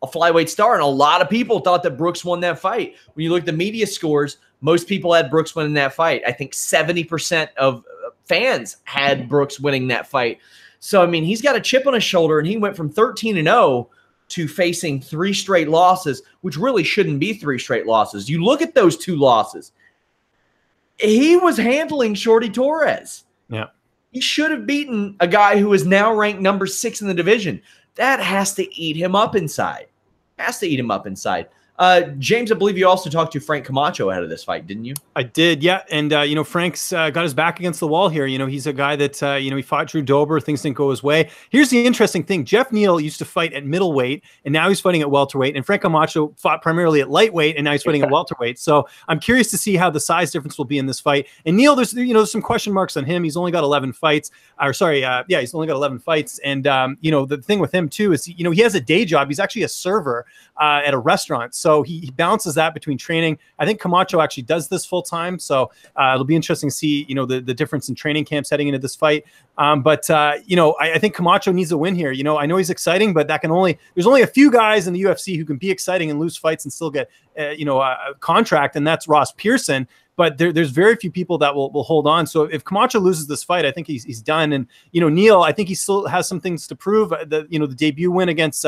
a flyweight star. And a lot of people thought that Brooks won that fight. When you look at the media scores, most people had Brooks winning that fight. I think 70% of fans had Brooks winning that fight. So, I mean, he's got a chip on his shoulder, and he went from 13-0 to facing 3 straight losses, which really shouldn't be 3 straight losses. You look at those 2 losses. He was handling Shorty Torres. Yeah. He should have beaten a guy who is now ranked number 6 in the division. That has to eat him up inside. James, I believe you also talked to Frank Camacho ahead of this fight, didn't you? I did, yeah. And, Frank's got his back against the wall here. He's a guy that, he fought Drew Dober. Things didn't go his way. Here's the interesting thing. Jeff Neal used to fight at middleweight, and now he's fighting at welterweight. And Frank Camacho fought primarily at lightweight, and now he's fighting at welterweight. So I'm curious to see how the size difference will be in this fight. And Neal, there's some question marks on him. He's only got 11 fights. He's only got 11 fights. And, the thing with him, too, is, he has a day job. He's actually a server at a restaurant. So he balances that between training. I think Camacho actually does this full time. So it'll be interesting to see, the difference in training camps heading into this fight. I think Camacho needs a win here. I know he's exciting, but there's only a few guys in the UFC who can be exciting and lose fights and still get, a contract. And that's Ross Pearson. But there's very few people that will hold on. So if Camacho loses this fight, I think he's done. And, Neal, I think he still has some things to prove. The debut win against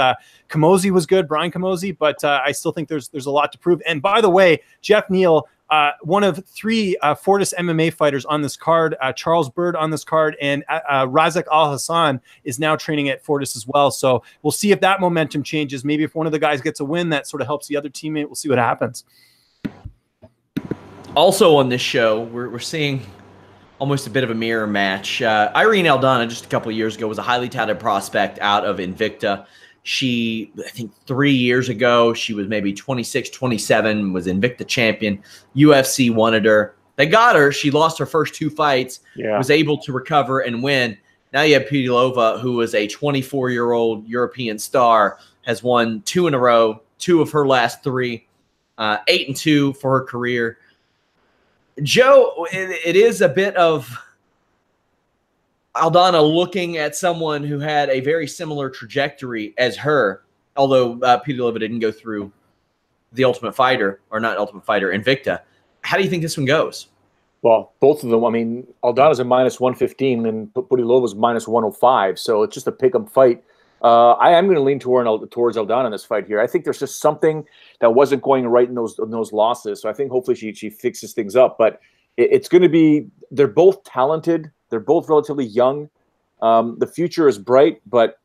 Camozzi was good, Brian Camozzi, but I still think there's a lot to prove. And by the way, Jeff Neal, one of 3 Fortis MMA fighters on this card, Charles Bird on this card, and Razak Al-Hassan is now training at Fortis as well. So we'll see if that momentum changes. Maybe if one of the guys gets a win, that sort of helps the other teammate. We'll see what happens. Also on this show, we're seeing almost a bit of a mirror match. Irene Aldana, just a couple of years ago, was a highly touted prospect out of Invicta. She, I think 3 years ago, she was maybe 26, 27, was Invicta champion. UFC wanted her. They got her. She lost her first 2 fights, was able to recover and win. Now you have Pudilova, who was a 24-year-old European star, has won 2 in a row, 2 of her last 3, 8-2 for her career. Joe, it is a bit of Aldana looking at someone who had a very similar trajectory as her, although Pudilova didn't go through the Ultimate Fighter, or not Ultimate Fighter, Invicta. How do you think this one goes? Well, both of them. I mean, Aldana's a -115 and Pudilova's -105, so it's just a pick-em fight. I am going to lean towards Aldana in this fight here. I think there's just something that wasn't going right in those losses. So I think hopefully she fixes things up. But it's going to be – they're both talented. They're both relatively young. The future is bright, but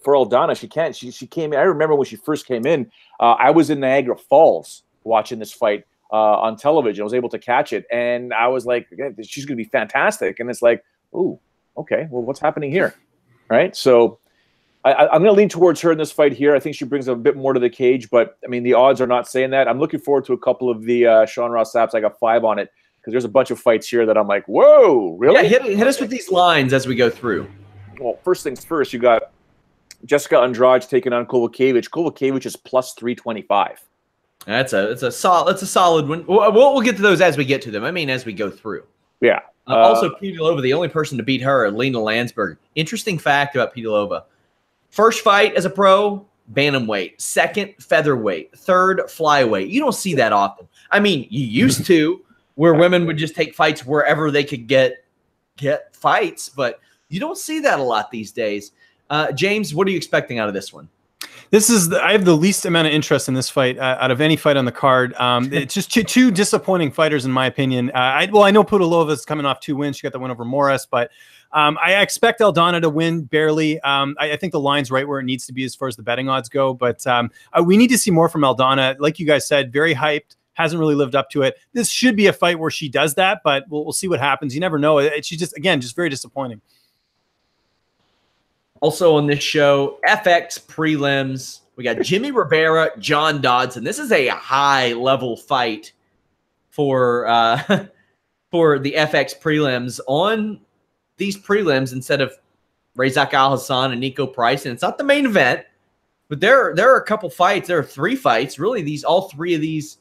for Aldana, she can't. She came in. I remember when she first came in. I was in Niagara Falls watching this fight on television. I was able to catch it, and I was like, she's going to be fantastic. And it's like, ooh, okay, well, what's happening here, right? So. I'm going to lean towards her in this fight here. I think she brings a bit more to the cage, but, I mean, the odds are not saying that. I'm looking forward to a couple of the Sean Ross Sapps. I got 5 on it because there's a bunch of fights here that I'm like, whoa, really? Yeah, hit us with these lines as we go through. Well, first things first, you got Jessica Andrade taking on Kovacevic. Kovacevic is +325. It's a solid one. We'll get to those as we get to them. I mean, as we go through. Yeah. Also, Pudilova, the only person to beat her, Lena Landsberg. Interesting fact about Pudilova. First fight as a pro, bantamweight, second featherweight, third flyweight. You don't see that often. I mean, you used to, where women would just take fights wherever they could get fights, but you don't see that a lot these days. James, what are you expecting out of this one? I have the least amount of interest in this fight out of any fight on the card. It's just two disappointing fighters, in my opinion. I know Pudilova's coming off 2 wins. She got the win over Morris, but I expect Aldana to win barely. I think the line's right where it needs to be as far as the betting odds go, but we need to see more from Aldana. Like you guys said, very hyped. Hasn't really lived up to it. This should be a fight where she does that, but we'll see what happens. You never know. She's just very disappointing. Also on this show, FX prelims. We got Jimmy Rivera, John Dodson. This is a high-level fight for the FX prelims. On these prelims, instead of Razak Al-Hassan and Nico Price, and it's not the main event, but there are a couple fights. There are 3 fights. Really, all 3 of these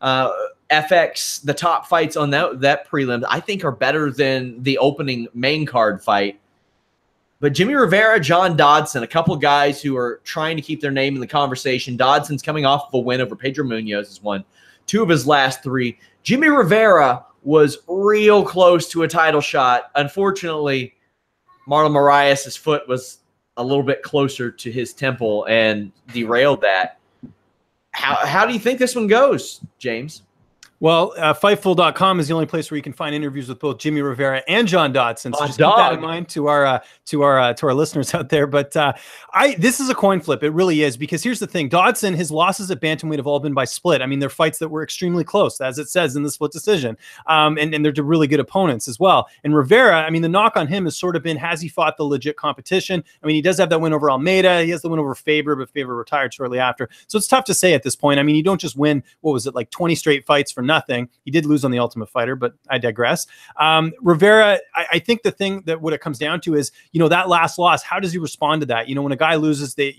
FX, the top fights on that prelim, I think are better than the opening main card fight. But Jimmy Rivera, John Dodson, a couple guys who are trying to keep their name in the conversation. Dodson's coming off of a win over Pedro Munoz, has won 2 of his last 3. Jimmy Rivera was real close to a title shot. Unfortunately, Marlon Moraes' foot was a little bit closer to his temple and derailed that. How do you think this one goes, James? Well, Fightful.com is the only place where you can find interviews with both Jimmy Rivera and John Dodson. So just keep that in mind to our listeners out there. But this is a coin flip. It really is, because here's the thing: Dodson, his losses at bantamweight have all been by split. I mean, they're fights that were extremely close, as it says in the split decision, and they're really good opponents as well. And Rivera, I mean, the knock on him has sort of been, has he fought the legit competition? I mean, he does have that win over Almeida. He has the win over Faber, but Faber retired shortly after. So it's tough to say at this point. I mean, you don't just win, what was it, like 20 straight fights for nothing. He did lose on the Ultimate Fighter, but I digress. Rivera, I think the thing that what it comes down to is, that last loss, how does he respond to that? When a guy loses, they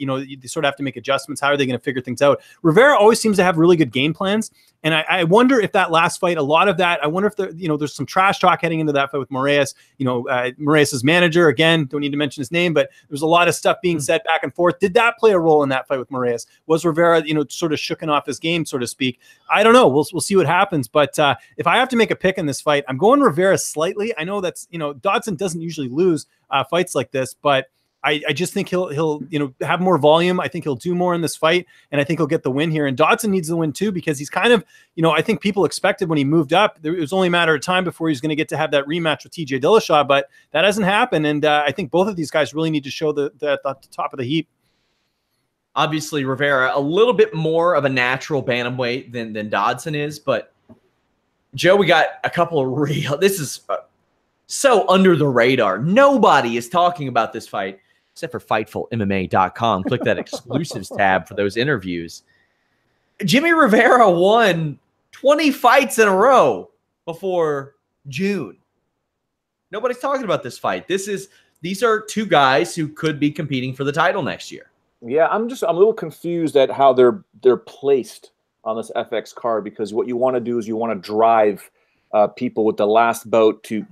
sort of have to make adjustments. How are they going to figure things out? Rivera always seems to have really good game plans. And I wonder if that last fight, a lot of that, I wonder if there's some trash talk heading into that fight with Moraes. Moraes' manager, again, don't need to mention his name, but there's a lot of stuff being said back and forth. Did that play a role in that fight with Moraes? Was Rivera, sort of shooken off his game, so to speak? I don't know. We'll see what happens. But if I have to make a pick in this fight, I'm going Rivera slightly. I know that's, Dodson doesn't usually lose fights like this, but I just think he'll have more volume. I think he'll do more in this fight, and I think he'll get the win here. And Dodson needs the win too, because he's kind of, I think people expected when he moved up, it was only a matter of time before he's going to get to have that rematch with TJ Dillashaw, but that hasn't happened. And I think both of these guys really need to show the top of the heap. Obviously, Rivera a little bit more of a natural bantamweight than Dodson is, but Joe, we got a couple of real. This is so under the radar. Nobody is talking about this fight except for FightfulMMA.com. Click that exclusives tab for those interviews. Jimmy Rivera won 20 fights in a row before June. Nobody's talking about this fight. These are 2 guys who could be competing for the title next year. Yeah, I'm a little confused at how they're placed on this FX card, because what you want to do is you want to drive people with the last bout to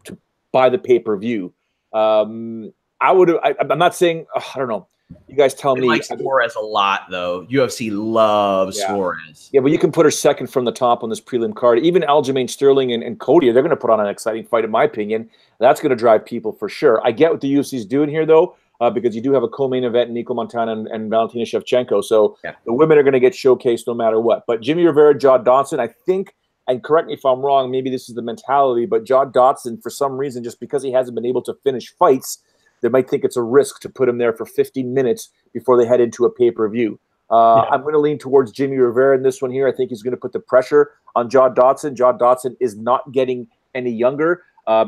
buy the pay-per-view. I'm not saying, I don't know. You guys tell me. I like Suarez a lot, though. UFC loves Suarez. Yeah, but you can put her second from the top on this prelim card. Even Aljamain Sterling and Cody, they're going to put on an exciting fight, in my opinion. That's going to drive people for sure. I get what the UFC's doing here, though, because you do have a co-main event, Nico Montana and Valentina Shevchenko. So the women are going to get showcased no matter what. But Jimmy Rivera, John Dodson, I think, and correct me if I'm wrong, maybe this is the mentality, but John Dodson, for some reason, just because he hasn't been able to finish fights, they might think it's a risk to put him there for 15 minutes before they head into a pay-per-view. I'm going to lean towards Jimmy Rivera in this one here. I think he's going to put the pressure on John Dodson. John Dodson is not getting any younger.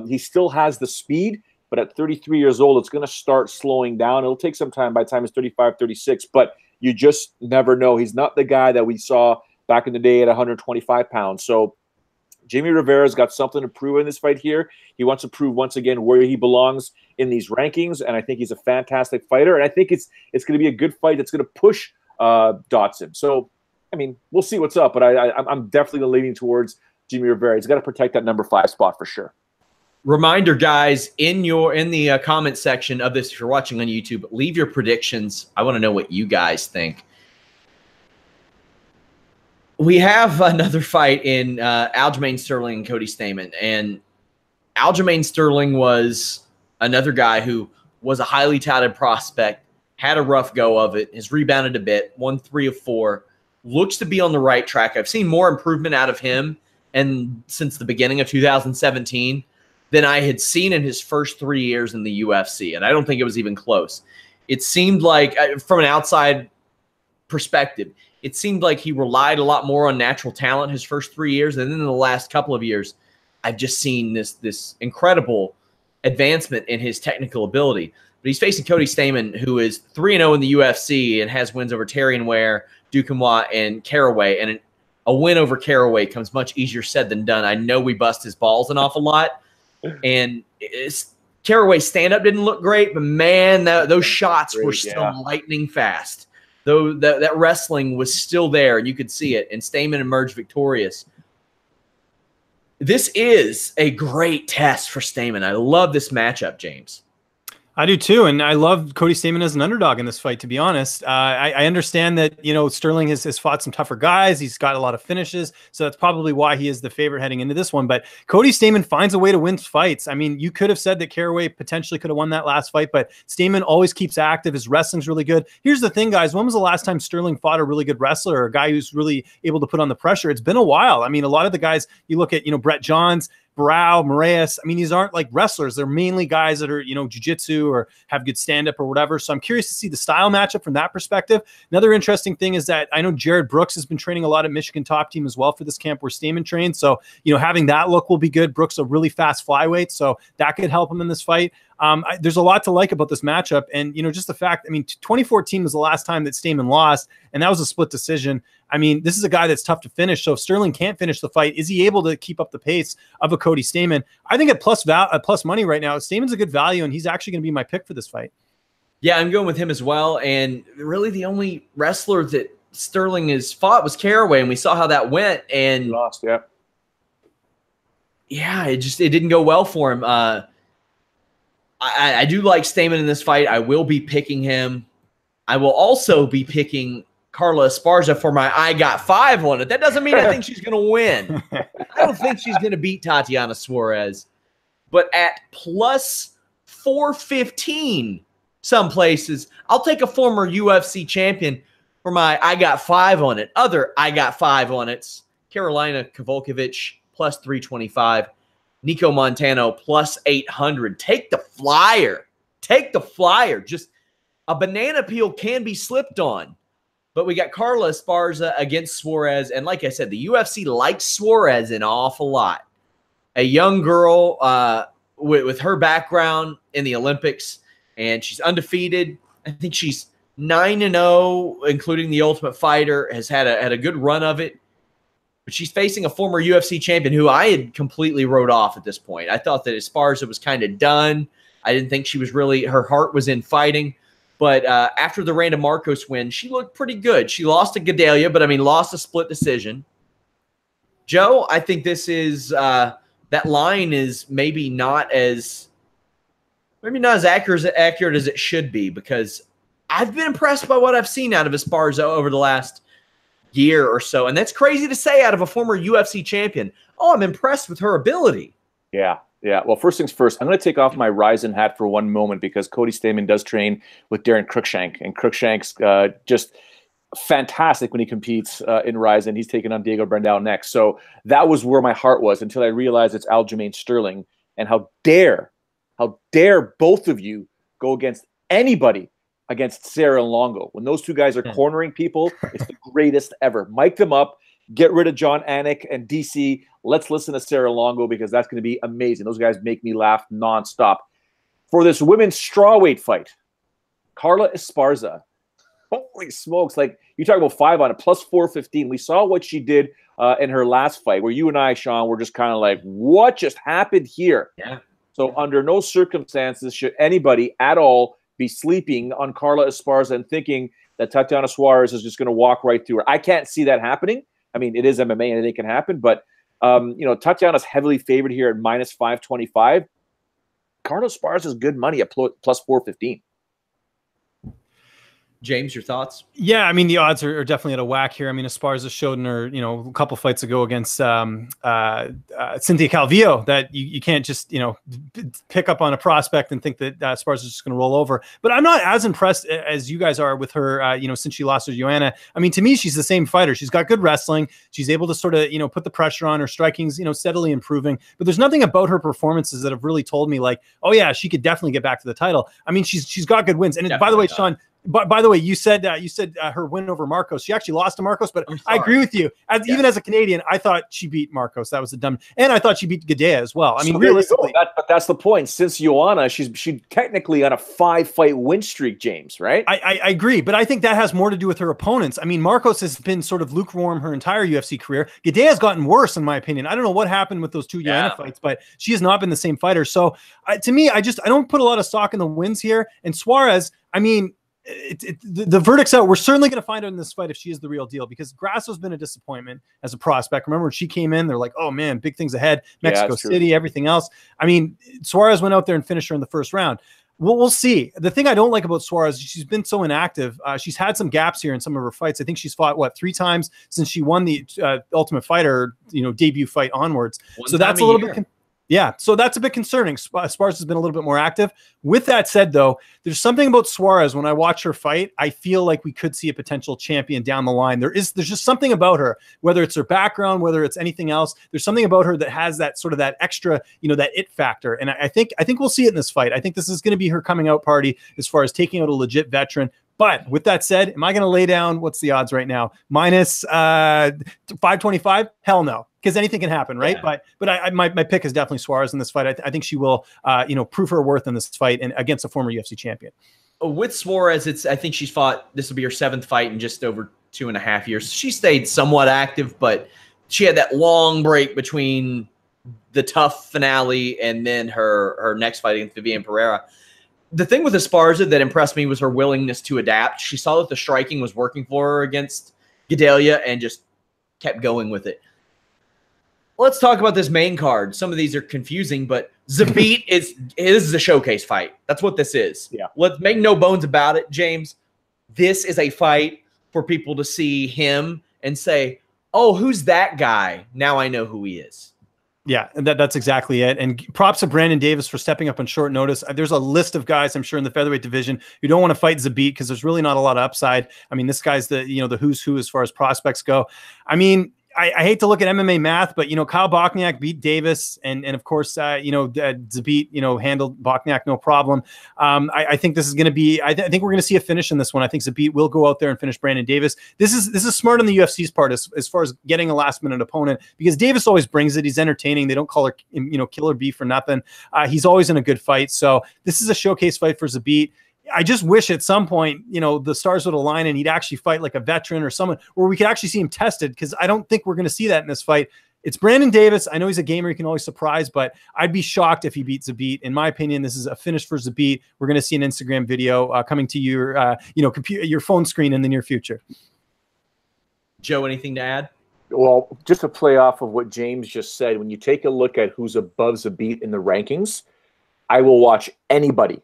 He still has the speed, but at 33 years old, it's going to start slowing down. It'll take some time by the time he's 35, 36, but you just never know. He's not the guy that we saw back in the day at 125 pounds. So Jimmy Rivera's got something to prove in this fight here. He wants to prove once again where he belongs in these rankings, and I think he's a fantastic fighter, and I think it's going to be a good fight that's going to push Dodson. So, I mean, we'll see what's up, but I'm definitely leaning towards Jimmy Rivera. He's got to protect that number 5 spot for sure. Reminder, guys, in the comment section of this, if you're watching on YouTube, leave your predictions. I want to know what you guys think. We have another fight in Aljamain Sterling and Cody Stamann. And Aljamain Sterling was another guy who was a highly touted prospect, had a rough go of it, has rebounded a bit, won 3 of 4, looks to be on the right track. I've seen more improvement out of him and since the beginning of 2017 than I had seen in his first 3 years in the UFC. And I don't think it was even close. It seemed like, from an outside perspective, it seemed like he relied a lot more on natural talent his first 3 years. And then in the last couple of years, I've just seen this incredible advancement in his technical ability. But he's facing Cody Stamann, who is 3-0 in the UFC and has wins over Terrion Ware, Duquesnoy, and Caraway. And a win over Caraway comes much easier said than done. I know we bust his balls an awful lot. And Caraway's stand-up didn't look great, but, man, those shots were still lightning fast. Though that wrestling was still there, and you could see it, and Stamann emerged victorious. This is a great test for Stamann. I love this matchup, James. I do too, and I love Cody Stamann as an underdog in this fight, to be honest. I understand that, you know, Sterling has fought some tougher guys. He's got a lot of finishes, so that's probably why he is the favorite heading into this one. But Cody Stamann finds a way to win fights. I mean, you could have said that Caraway potentially could have won that last fight, but Stamann always keeps active. His wrestling's really good. Here's the thing, guys. When was the last time Sterling fought a really good wrestler or a guy who's really able to put on the pressure? It's been a while. I mean, a lot of the guys, you look at, you know, Brett Johns, Barao, Moraes, I mean, these aren't like wrestlers. They're mainly guys that are, you know, jiu-jitsu or have good stand-up or whatever. So I'm curious to see the style matchup from that perspective. Another interesting thing is that I know Jared Brooks has been training a lot at Michigan Top Team as well for this camp where Stamann trained. So, you know, having that look will be good. Brooks a really fast flyweight, so that could help him in this fight. There's a lot to like about this matchup. And, you know, just the fact, I mean, 2014 was the last time that Stamann lost, and that was a split decision. I mean, this is a guy that's tough to finish. So if Sterling can't finish the fight, is he able to keep up the pace of a Cody Stamann? I think at plus money right now, Stamann's a good value, and he's actually going to be my pick for this fight. Yeah, I'm going with him as well. And really the only wrestler that Sterling has fought was Caraway, and we saw how that went. And He lost, yeah. Yeah, it didn't go well for him. I do like Stamann in this fight. I will be picking him. I will also be picking Carla Esparza for my I got 5 on it. That doesn't mean I think she's going to win. I don't think she's going to beat Tatiana Suarez. But at plus 415 some places, I'll take a former UFC champion for my I got 5 on it. Other I got 5 on it. Carolina Kowalkiewicz plus 325. Nico Montano plus 800. Take the flyer. Take the flyer. Just a banana peel can be slipped on. But we got Carla Esparza against Suarez. And like I said, the UFC likes Suarez an awful lot. A young girl with her background in the Olympics, and she's undefeated. I think she's 9-0, including the Ultimate Fighter, has had a good run of it. But she's facing a former UFC champion who I had completely wrote off at this point. I thought that Esparza was kind of done. I didn't think she was really, her heart was in fighting. But after the Randa Marcos win, she looked pretty good. She lost to Gedalia, but I mean, lost a split decision. Joe, I think this is, that line is maybe not as accurate as it should be, because I've been impressed by what I've seen out of Esparza over the last year or so. And that's crazy to say out of a former UFC champion. Oh, I'm impressed with her ability. Yeah. Yeah. Well, first things first, I'm going to take off my Ryzen hat for one moment, because Cody Stamann does train with Darren Cruikshank, and Cruikshank's just fantastic when he competes in Ryzen. He's taking on Diego Brandao next. So that was where my heart was until I realized it's Aljamain Sterling. And how dare both of you go against anybody against Sarah and Longo. When those two guys are cornering people, it's the greatest ever. Mic them up. Get rid of John Anik and DC. Let's listen to Sarah Longo, because that's going to be amazing. Those guys make me laugh nonstop. For this women's strawweight fight, Carla Esparza. Holy smokes. Like, you talk about 5 on it, plus 415. We saw what she did in her last fight, where you and I, Sean, were just kind of like, what just happened here? Yeah. So under no circumstances should anybody at all be sleeping on Carla Esparza and thinking that Tatiana Suarez is just going to walk right through her. I can't see that happening. I mean, it is MMA and anything can happen, but Tatiana's heavily favored here at minus 525. Carlos Esparza is good money at plus 415. James, your thoughts? Yeah, I mean, the odds are definitely at a whack here. I mean, Esparza showed in her, a couple fights ago against Cynthia Calvillo that you can't just, pick up on a prospect and think that Esparza is just going to roll over. But I'm not as impressed as you guys are with her, since she lost to Joanna. I mean, to me, she's the same fighter. She's got good wrestling. She's able to sort of, put the pressure on. Her striking's, steadily improving. But there's nothing about her performances that have really told me like, oh yeah, she could definitely get back to the title. I mean, she's got good wins. And by the way, Sean, by the way, you said her win over Marcos. She actually lost to Marcos, but I agree with you. Even as a Canadian, I thought she beat Marcos. That was and I thought she beat Gadea as well. I mean, realistically, but that's the point. Since Joanna, she's technically on a 5-fight win streak, James. Right? I agree, but I think that has more to do with her opponents. I mean, Marcos has been sort of lukewarm her entire UFC career. Gadea's gotten worse, in my opinion. I don't know what happened with those two Joanna fights, but she has not been the same fighter. So to me, I don't put a lot of stock in the wins here. And Suarez, I mean, the verdict's out. We're certainly going to find out in this fight if she is the real deal, because Grasso's been a disappointment as a prospect. Remember when she came in, they're like, oh man, big things ahead, Mexico City, everything else. I mean, Suarez went out there and finished her in the first round. We'll see. The thing I don't like about Suarez, she's been so inactive. She's had some gaps here in some of her fights. I think she's fought 3 times since she won the Ultimate Fighter, debut fight onwards. So that's a little bit. Yeah, so that's a bit concerning. Esparza has been a little bit more active. With that said, though, there's something about Suarez. When I watch her fight, I feel like we could see a potential champion down the line. There's just something about her, whether it's her background, whether it's anything else. There's something about her that has that sort of that extra, that it factor. And I think we'll see it in this fight. I think this is going to be her coming out party as far as taking out a legit veteran. But with that said, am I going to lay down? What's the odds right now? Minus 525? Hell no, because anything can happen, right? Yeah. But my pick is definitely Suarez in this fight. I think she will, prove her worth in this fight and against a former UFC champion. With Suarez, I think she's fought. This will be her 7th fight in just over 2.5 years. She stayed somewhat active, but she had that long break between the tough finale and then her next fight against Viviane Pereira. The thing with Esparza that impressed me was her willingness to adapt. She saw that the striking was working for her against Gadelha and just kept going with it. Let's talk about this main card. Some of these are confusing, but Zabit is a showcase fight. That's what this is. Yeah. Let's make no bones about it, James. This is a fight for people to see him and say, oh, who's that guy? Now I know who he is. Yeah, that's exactly it. And props to Brandon Davis for stepping up on short notice. There's a list of guys, I'm sure, in the featherweight division who don't want to fight Zabit because there's really not a lot of upside. I mean, this guy's the who's who as far as prospects go. I mean, I hate to look at MMA math, but Kyle Bochniak beat Davis, and of course Zabit handled Bochniak no problem. I think this is going to be. I think we're going to see a finish in this one. I think Zabit will go out there and finish Brandon Davis. This is smart on the UFC's part as far as getting a last minute opponent, because Davis always brings it. He's entertaining. They don't call her killer bee for nothing. He's always in a good fight. So this is a showcase fight for Zabit. I just wish at some point, the stars would align and he'd actually fight like a veteran or someone where we could actually see him tested, because I don't think we're going to see that in this fight. It's Brandon Davis. I know he's a gamer. He can always surprise, but I'd be shocked if he beat Zabit. In my opinion, this is a finish for Zabit. We're going to see an Instagram video coming to your, your phone screen in the near future. Joe, anything to add? Well, just to play off of what James just said, when you take a look at who's above Zabit in the rankings, I will watch anybody.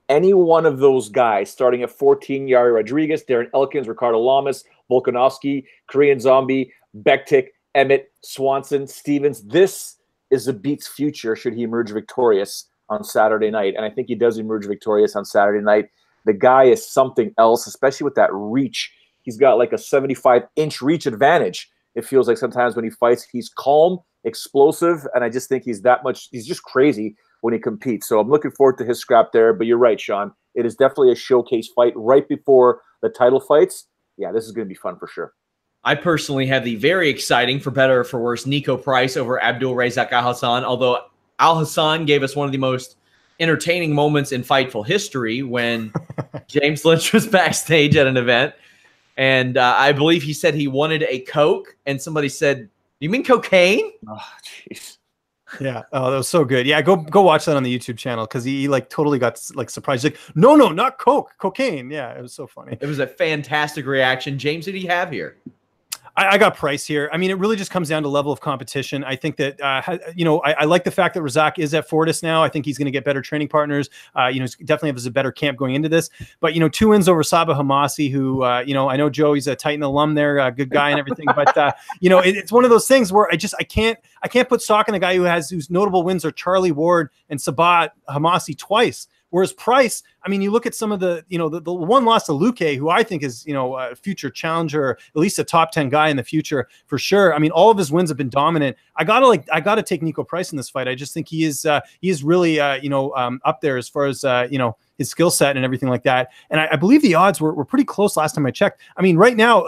Any one of those guys, starting at 14, Yari Rodriguez, Darren Elkins, Ricardo Lamas, Volkanovski, Korean Zombie, Bektik, Emmett, Swanson, Stevens. This is Zabit's future should he emerge victorious on Saturday night. And I think he does emerge victorious on Saturday night. The guy is something else, especially with that reach. He's got like a 75-inch reach advantage. It feels like sometimes when he fights, he's calm, explosive, and I just think he's just crazy when he competes. So I'm looking forward to his scrap there. But you're right, Sean. It is definitely a showcase fight right before the title fights. Yeah, this is going to be fun for sure. I personally have the very exciting, for better or for worse, Nico Price over Abdul Razak Al Hassan, although Al Hassan gave us one of the most entertaining moments in Fightful history when James Lynch was backstage at an event. And I believe he said he wanted a Coke, and somebody said, "You mean cocaine?" Oh, jeez. Yeah. Oh, that was so good. Yeah, go watch that on the YouTube channel, because he like totally got like surprised. He's like, no, not Coke, cocaine. Yeah, it was so funny. It was a fantastic reaction. James, what do you have here? I got Price here. I mean, it really just comes down to level of competition. I think that, I like the fact that Razak is at Fortis now. I think he's going to get better training partners. He definitely has a better camp going into this. But, 2 wins over Saba Hamasi, who, I know Joe, he's a Titan alum there, a good guy and everything. But, it's one of those things where I can't put stock in a guy whose notable wins are Charlie Ward and Sabat Hamasi twice. Whereas Price, I mean, you look at some of the one loss to Luque, who I think is, a future challenger, at least a top 10 guy in the future for sure. I mean, all of his wins have been dominant. I gotta take Nico Price in this fight. I just think he is really, up there as far as, his skill set and everything like that. And I believe the odds were pretty close last time I checked. I mean, right now,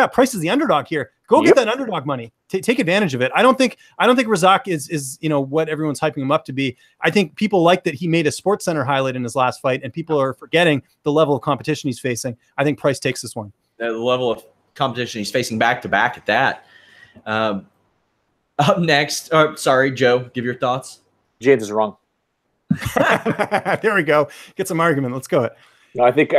Price is the underdog here. Go get that underdog money. Take advantage of it. I don't think Razak is what everyone's hyping him up to be. I think people like that he made a Sports Center highlight in his last fight, and people are forgetting the level of competition he's facing. I think Price takes this one. The level of competition he's facing back to back at that. Up next, sorry, Joe, give your thoughts. James is wrong. There we go. Get some argument. Let's go. No, I think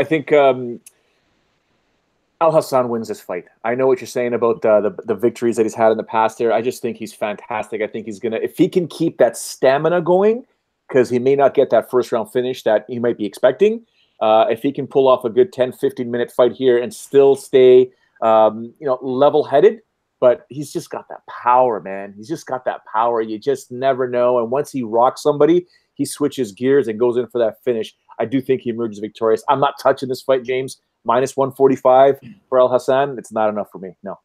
Al Hassan wins this fight. I know what you're saying about the victories that he's had in the past there. I just think he's fantastic. I think he's going to, if he can keep that stamina going, because he may not get that first round finish that he might be expecting. If he can pull off a good 10, 15-minute fight here and still stay, level-headed, but he's just got that power, man. He's just got that power. You just never know. And once he rocks somebody, he switches gears and goes in for that finish. I do think he emerges victorious. I'm not touching this fight, James. Minus 145 for Al Hassan. It's not enough for me. No.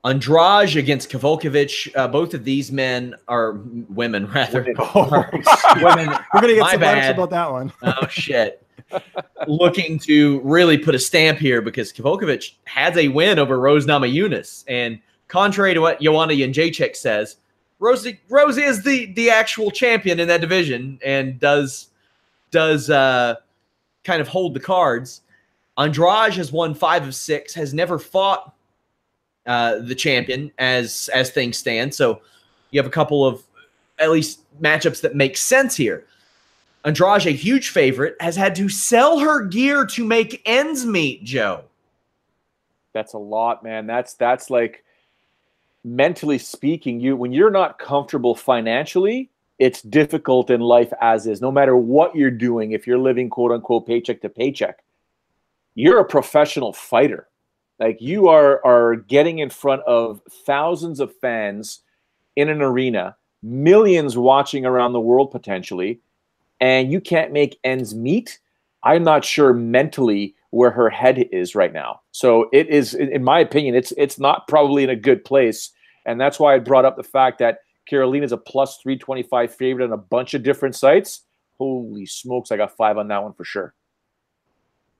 Andrade against Kowalkiewicz. Both of these men are women, rather. Women. We're going to get some letters about that one. Oh, shit. Looking to really put a stamp here because Kowalkiewicz has a win over Rose Namajunas. And contrary to what Joanna Jędrzejczyk says, Rose is the actual champion in that division and does kind of hold the cards. Andrade has won 5 of 6, has never fought the champion as things stand. So you have a couple of at least matchups that make sense here. Andrade, a huge favorite, has had to sell her gear to make ends meet, Joe. That's a lot, man. That's like, mentally speaking, when you're not comfortable financially, it's difficult in life as is. No matter what you're doing, if you're living quote unquote paycheck to paycheck, you're a professional fighter. Like, you are getting in front of thousands of fans in an arena, millions watching around the world potentially, and you can't make ends meet. I'm not sure mentally where her head is right now. So it is, in my opinion, it's not probably in a good place. And that's why I brought up the fact that Carolina's a plus 325 favorite on a bunch of different sites. Holy smokes, I got 5 on that one for sure.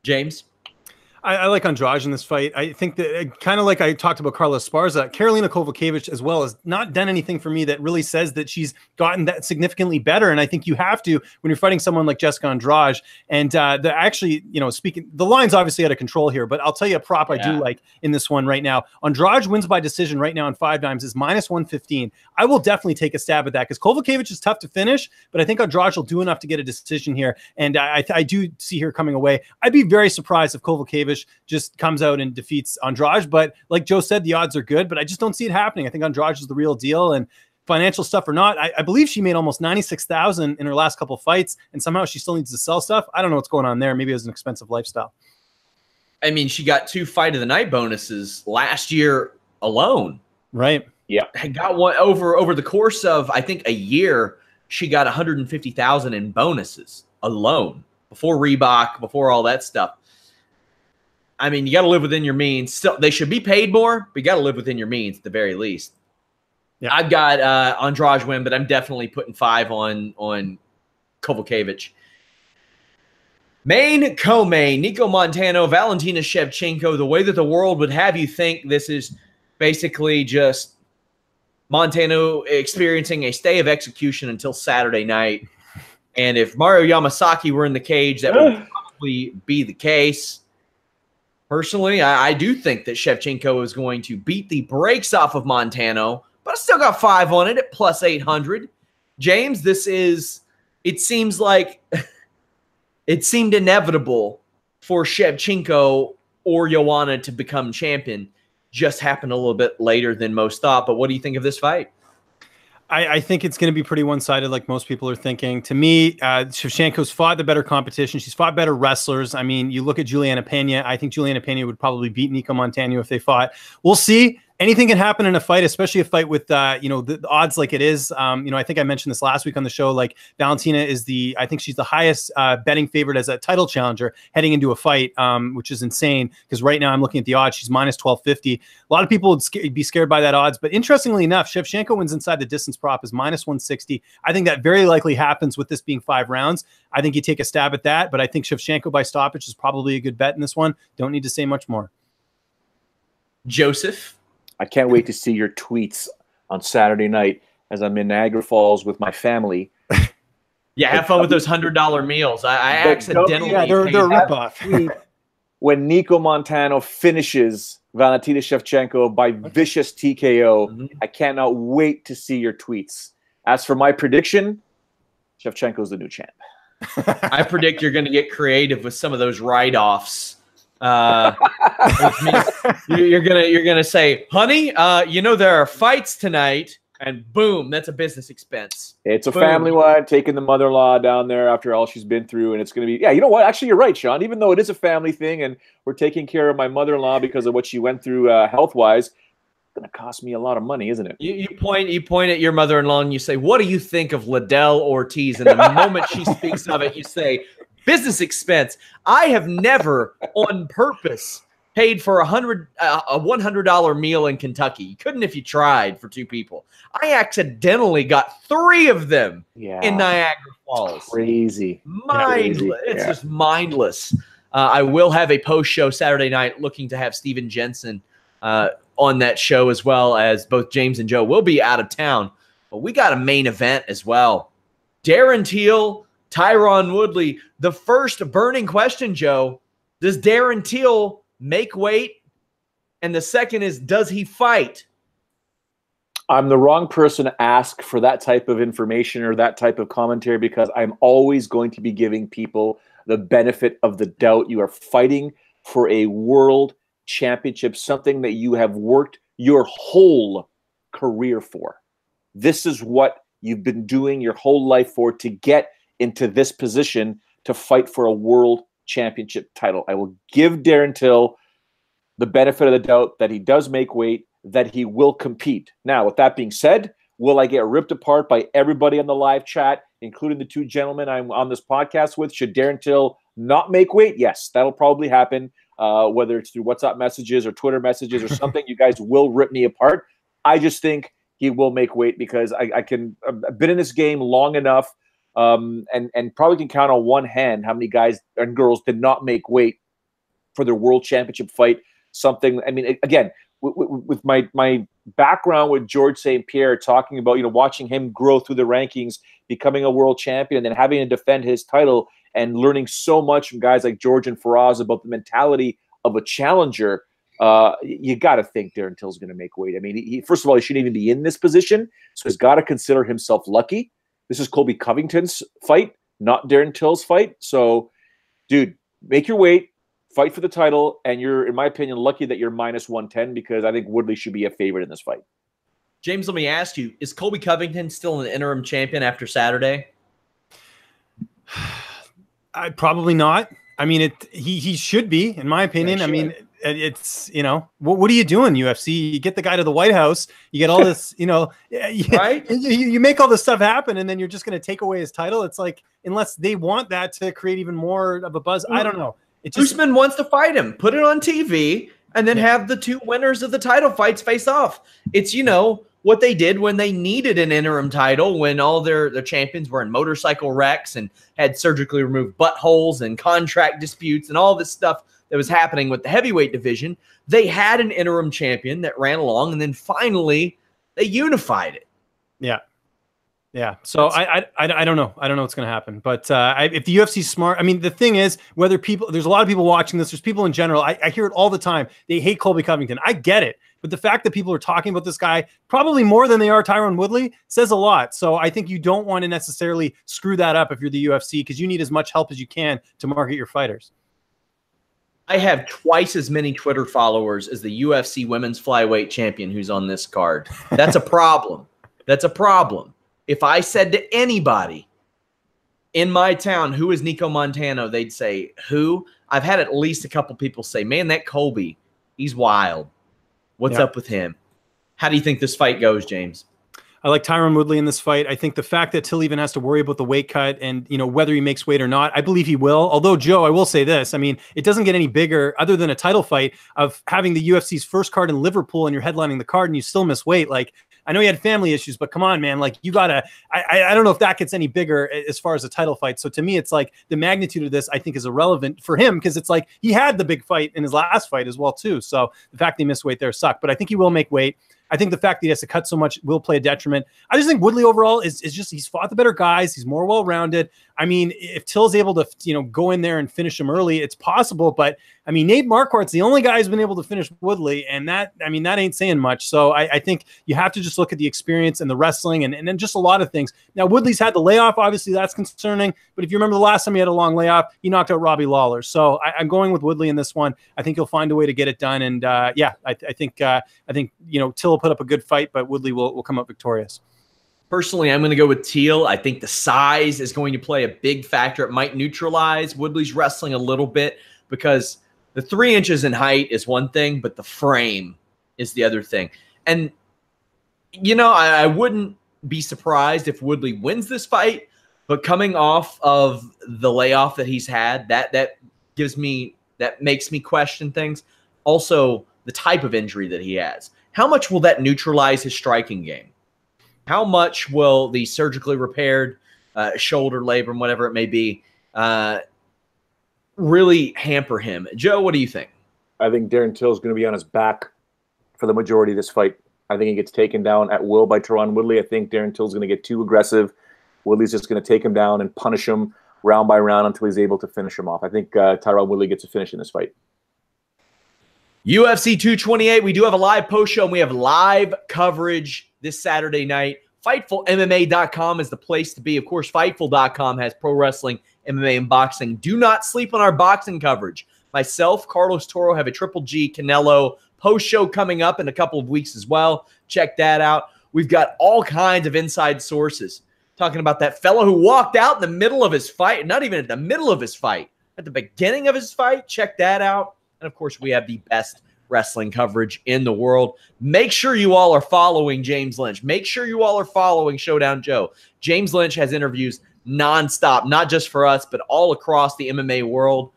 James? I like Andrade in this fight. I think that, kind of like I talked about Carlos Esparza, Karolina Kowalkiewicz as well has not done anything for me that really says that she's gotten that significantly better. And I think you have to when you're fighting someone like Jessica Andrade. And actually, speaking, the line's obviously out of control here, but I'll tell you a prop I do like in this one right now. Andrade wins by decision right now in 5 dimes is minus 115. I will definitely take a stab at that because Kowalkiewicz is tough to finish, but I think Andrade will do enough to get a decision here. And I do see her coming away. I'd be very surprised if Kowalkiewicz just comes out and defeats Andrade. But like Joe said, the odds are good, but I just don't see it happening. I think Andrade is the real deal, and financial stuff or not, I believe she made almost $96,000 in her last couple of fights, and somehow she still needs to sell stuff. I don't know what's going on there. Maybe it was an expensive lifestyle. I mean, she got 2 fight of the night bonuses last year alone. Right. Yeah. I got one over the course of, I think, a year. She got $150,000 in bonuses alone before Reebok, before all that stuff. I mean, you got to live within your means. Still, they should be paid more, but you got to live within your means at the very least. Yeah, I've got Andrade win, but I'm definitely putting 5 on Kowalkiewicz. Main co-main, Nico Montano, Valentina Shevchenko. The way that the world would have you think this is basically just Montano experiencing a stay of execution until Saturday night. And if Mario Yamasaki were in the cage, that would probably be the case. Personally, I do think that Shevchenko is going to beat the brakes off of Montano, but I still got 5 on it at plus 800. James, it seems like it seemed inevitable for Shevchenko or Joanna to become champion. just happened a little bit later than most thought. But what do you think of this fight? I think it's going to be pretty one-sided, like most people are thinking. To me, Shevchenko's fought the better competition. She's fought better wrestlers. I mean, you look at Juliana Pena. I think Juliana Pena would probably beat Nico Montano if they fought. We'll see. Anything can happen in a fight, especially a fight with, the odds like it is. I think I mentioned this last week on the show. Like Valentina is I think she's the highest betting favorite as a title challenger heading into a fight, which is insane because right now I'm looking at the odds. She's minus 1250. A lot of people would be scared by that odds, but interestingly enough, Shevchenko wins inside the distance prop is minus 160. I think that very likely happens with this being 5 rounds. I think you take a stab at that, but I think Shevchenko by stoppage is probably a good bet in this one. Don't need to say much more. Joseph? I can't wait to see your tweets on Saturday night as I'm in Niagara Falls with my family. Yeah, have fun with those $100 meals. I accidentally they're ripoff. When Nico Montano finishes Valentina Shevchenko by vicious TKO, I cannot wait to see your tweets. As for my prediction, Shevchenko's the new champ. I predict you're going to get creative with some of those write-offs. You're gonna say, honey, there are fights tonight, and boom, that's a business expense. It's a family one, taking the mother-in-law down there after all she's been through, and it's gonna be, yeah, you know what? Actually, you're right, Sean. Even though it is a family thing, and we're taking care of my mother-in-law because of what she went through health-wise, it's gonna cost me a lot of money, isn't it? You point at your mother-in-law and you say, "What do you think of Liddell Ortiz?" And the moment she speaks of it, you say, business expense. I have never on purpose paid for a $100 meal in Kentucky. You couldn't if you tried for 2 people. I accidentally got 3 of them in Niagara Falls. It's crazy. Mindless. It's just mindless. I will have a post-show Saturday night looking to have Steven Jensen on that show, as well as both James and Joe will be out of town. But we got a main event as well. Darren Till, Tyron Woodley. The first burning question, Joe, does Darren Till make weight? And the second is, does he fight? I'm the wrong person to ask for that type of information or that type of commentary because I'm always going to be giving people the benefit of the doubt. You are fighting for a world championship, something that you have worked your whole career for. This is what you've been doing your whole life for, to get into this position to fight for a world championship title. I will give Darren Till the benefit of the doubt that he does make weight, that he will compete. Now, with that being said, will I get ripped apart by everybody on the live chat, including the 2 gentlemen I'm on this podcast with? Should Darren Till not make weight? Yes, that'll probably happen, whether it's through WhatsApp messages or Twitter messages or something. You guys will rip me apart. I just think he will make weight because I've been in this game long enough, and probably can count on one hand how many guys and girls did not make weight for their world championship fight. Something, I mean, again, with my background with George St. Pierre, talking about, watching him grow through the rankings, becoming a world champion, and then having to defend his title and learning so much from guys like George and Faraz about the mentality of a challenger, you got to think Darren Till's going to make weight. I mean, he first of all, he shouldn't even be in this position, so he's got to consider himself lucky. This is Colby Covington's fight, not Darren Till's fight. So, dude, make your weight, fight for the title, and you're, in my opinion, lucky that you're minus 110 because I think Woodley should be a favorite in this fight. James, let me ask you, is Colby Covington still an interim champion after Saturday? Probably not. I mean, he should be, in my opinion. I mean, it's, what are you doing, UFC? You get the guy to the White House, you get all this, right? You make all this stuff happen, and then you're just going to take away his title. It's like, unless they want that to create even more of a buzz, I don't know. Usman wants to fight him. Put it on TV, and then have the 2 winners of the title fights face off. It's, what they did when they needed an interim title, when all their champions were in motorcycle wrecks and had surgically removed buttholes and contract disputes and all this stuff that was happening with the heavyweight division. They had an interim champion that ran along, and then finally they unified it. Yeah. Yeah. So I don't know. I don't know what's going to happen. But if the UFC's smart, I mean, the thing is, whether there's a lot of people watching this, there's people in general. I hear it all the time. They hate Colby Covington. I get it. But the fact that people are talking about this guy probably more than they are Tyron Woodley says a lot. So I think you don't want to necessarily screw that up if you're the UFC, because you need as much help as you can to market your fighters. I have twice as many Twitter followers as the UFC women's flyweight champion who's on this card. That's a problem. That's a problem. If I said to anybody in my town, who is Nico Montano, they'd say, who? I've had at least a couple people say, man, that Colby, he's wild. What's up with him? How do you think this fight goes, James? I like Tyron Woodley in this fight. I think the fact that Till even has to worry about the weight cut and, you know, whether he makes weight or not, I believe he will. Although, Joe, I will say this. I mean, it doesn't get any bigger other than a title fight of having the UFC's first card in Liverpool and you're headlining the card and you still miss weight. Like, I know you had family issues, but come on, man. Like, you got to – I don't know if that gets any bigger as far as a title fight. So, to me, it's like the magnitude of this, I think, is irrelevant for him because it's like he had the big fight in his last fight as well, too. So, the fact that he missed weight there sucked. But I think he will make weight. I think the fact that he has to cut so much will play a detriment. I just think Woodley overall is just he's fought the better guys. He's more well-rounded. I mean, if Till's able to, you know, go in there and finish him early, it's possible. But I mean, Nate Marquardt's the only guy who's been able to finish Woodley, and that, I mean, that ain't saying much. So I think you have to just look at the experience and the wrestling and then just a lot of things. Now, Woodley's had the layoff. Obviously, that's concerning. But if you remember the last time he had a long layoff, he knocked out Robbie Lawler. So I'm going with Woodley in this one. I think he'll find a way to get it done. And yeah, I think you know, Till will put up a good fight, but Woodley will come up victorious. Personally, I'm going to go with Teal. I think the size is going to play a big factor. It might neutralize Woodley's wrestling a little bit because the 3 inches in height is one thing, but the frame is the other thing. And, you know, I wouldn't be surprised if Woodley wins this fight, but coming off of the layoff that he's had, that makes me question things. Also, the type of injury that he has. How much will that neutralize his striking game? How much will the surgically repaired shoulder labrum, whatever it may be, really hamper him? Joe, what do you think? I think Darren Till is going to be on his back for the majority of this fight. I think he gets taken down at will by Tyron Woodley. I think Darren Till is going to get too aggressive. Woodley's just going to take him down and punish him round by round until he's able to finish him off. I think Tyron Woodley gets a finish in this fight. UFC 228, we do have a live post show, and we have live coverage this Saturday night. FightfulMMA.com is the place to be. Of course, Fightful.com has pro wrestling, MMA, and boxing. Do not sleep on our boxing coverage. Myself, Carlos Toro, have a Triple G Canelo post show coming up in a couple of weeks as well. Check that out. We've got all kinds of inside sources talking about that fellow who walked out in the middle of his fight, not even at the middle of his fight, at the beginning of his fight. Check that out. And, of course, we have the best wrestling coverage in the world. Make sure you all are following James Lynch. Make sure you all are following Showdown Joe. James Lynch has interviews nonstop, not just for us, but all across the MMA world.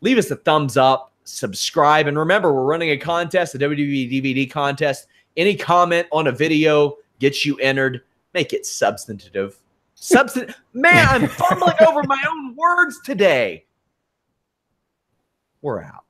Leave us a thumbs up, subscribe, and remember, we're running a contest, a WWE DVD contest. Any comment on a video gets you entered. Make it substantive. Man, I'm fumbling over my own words today. We're out.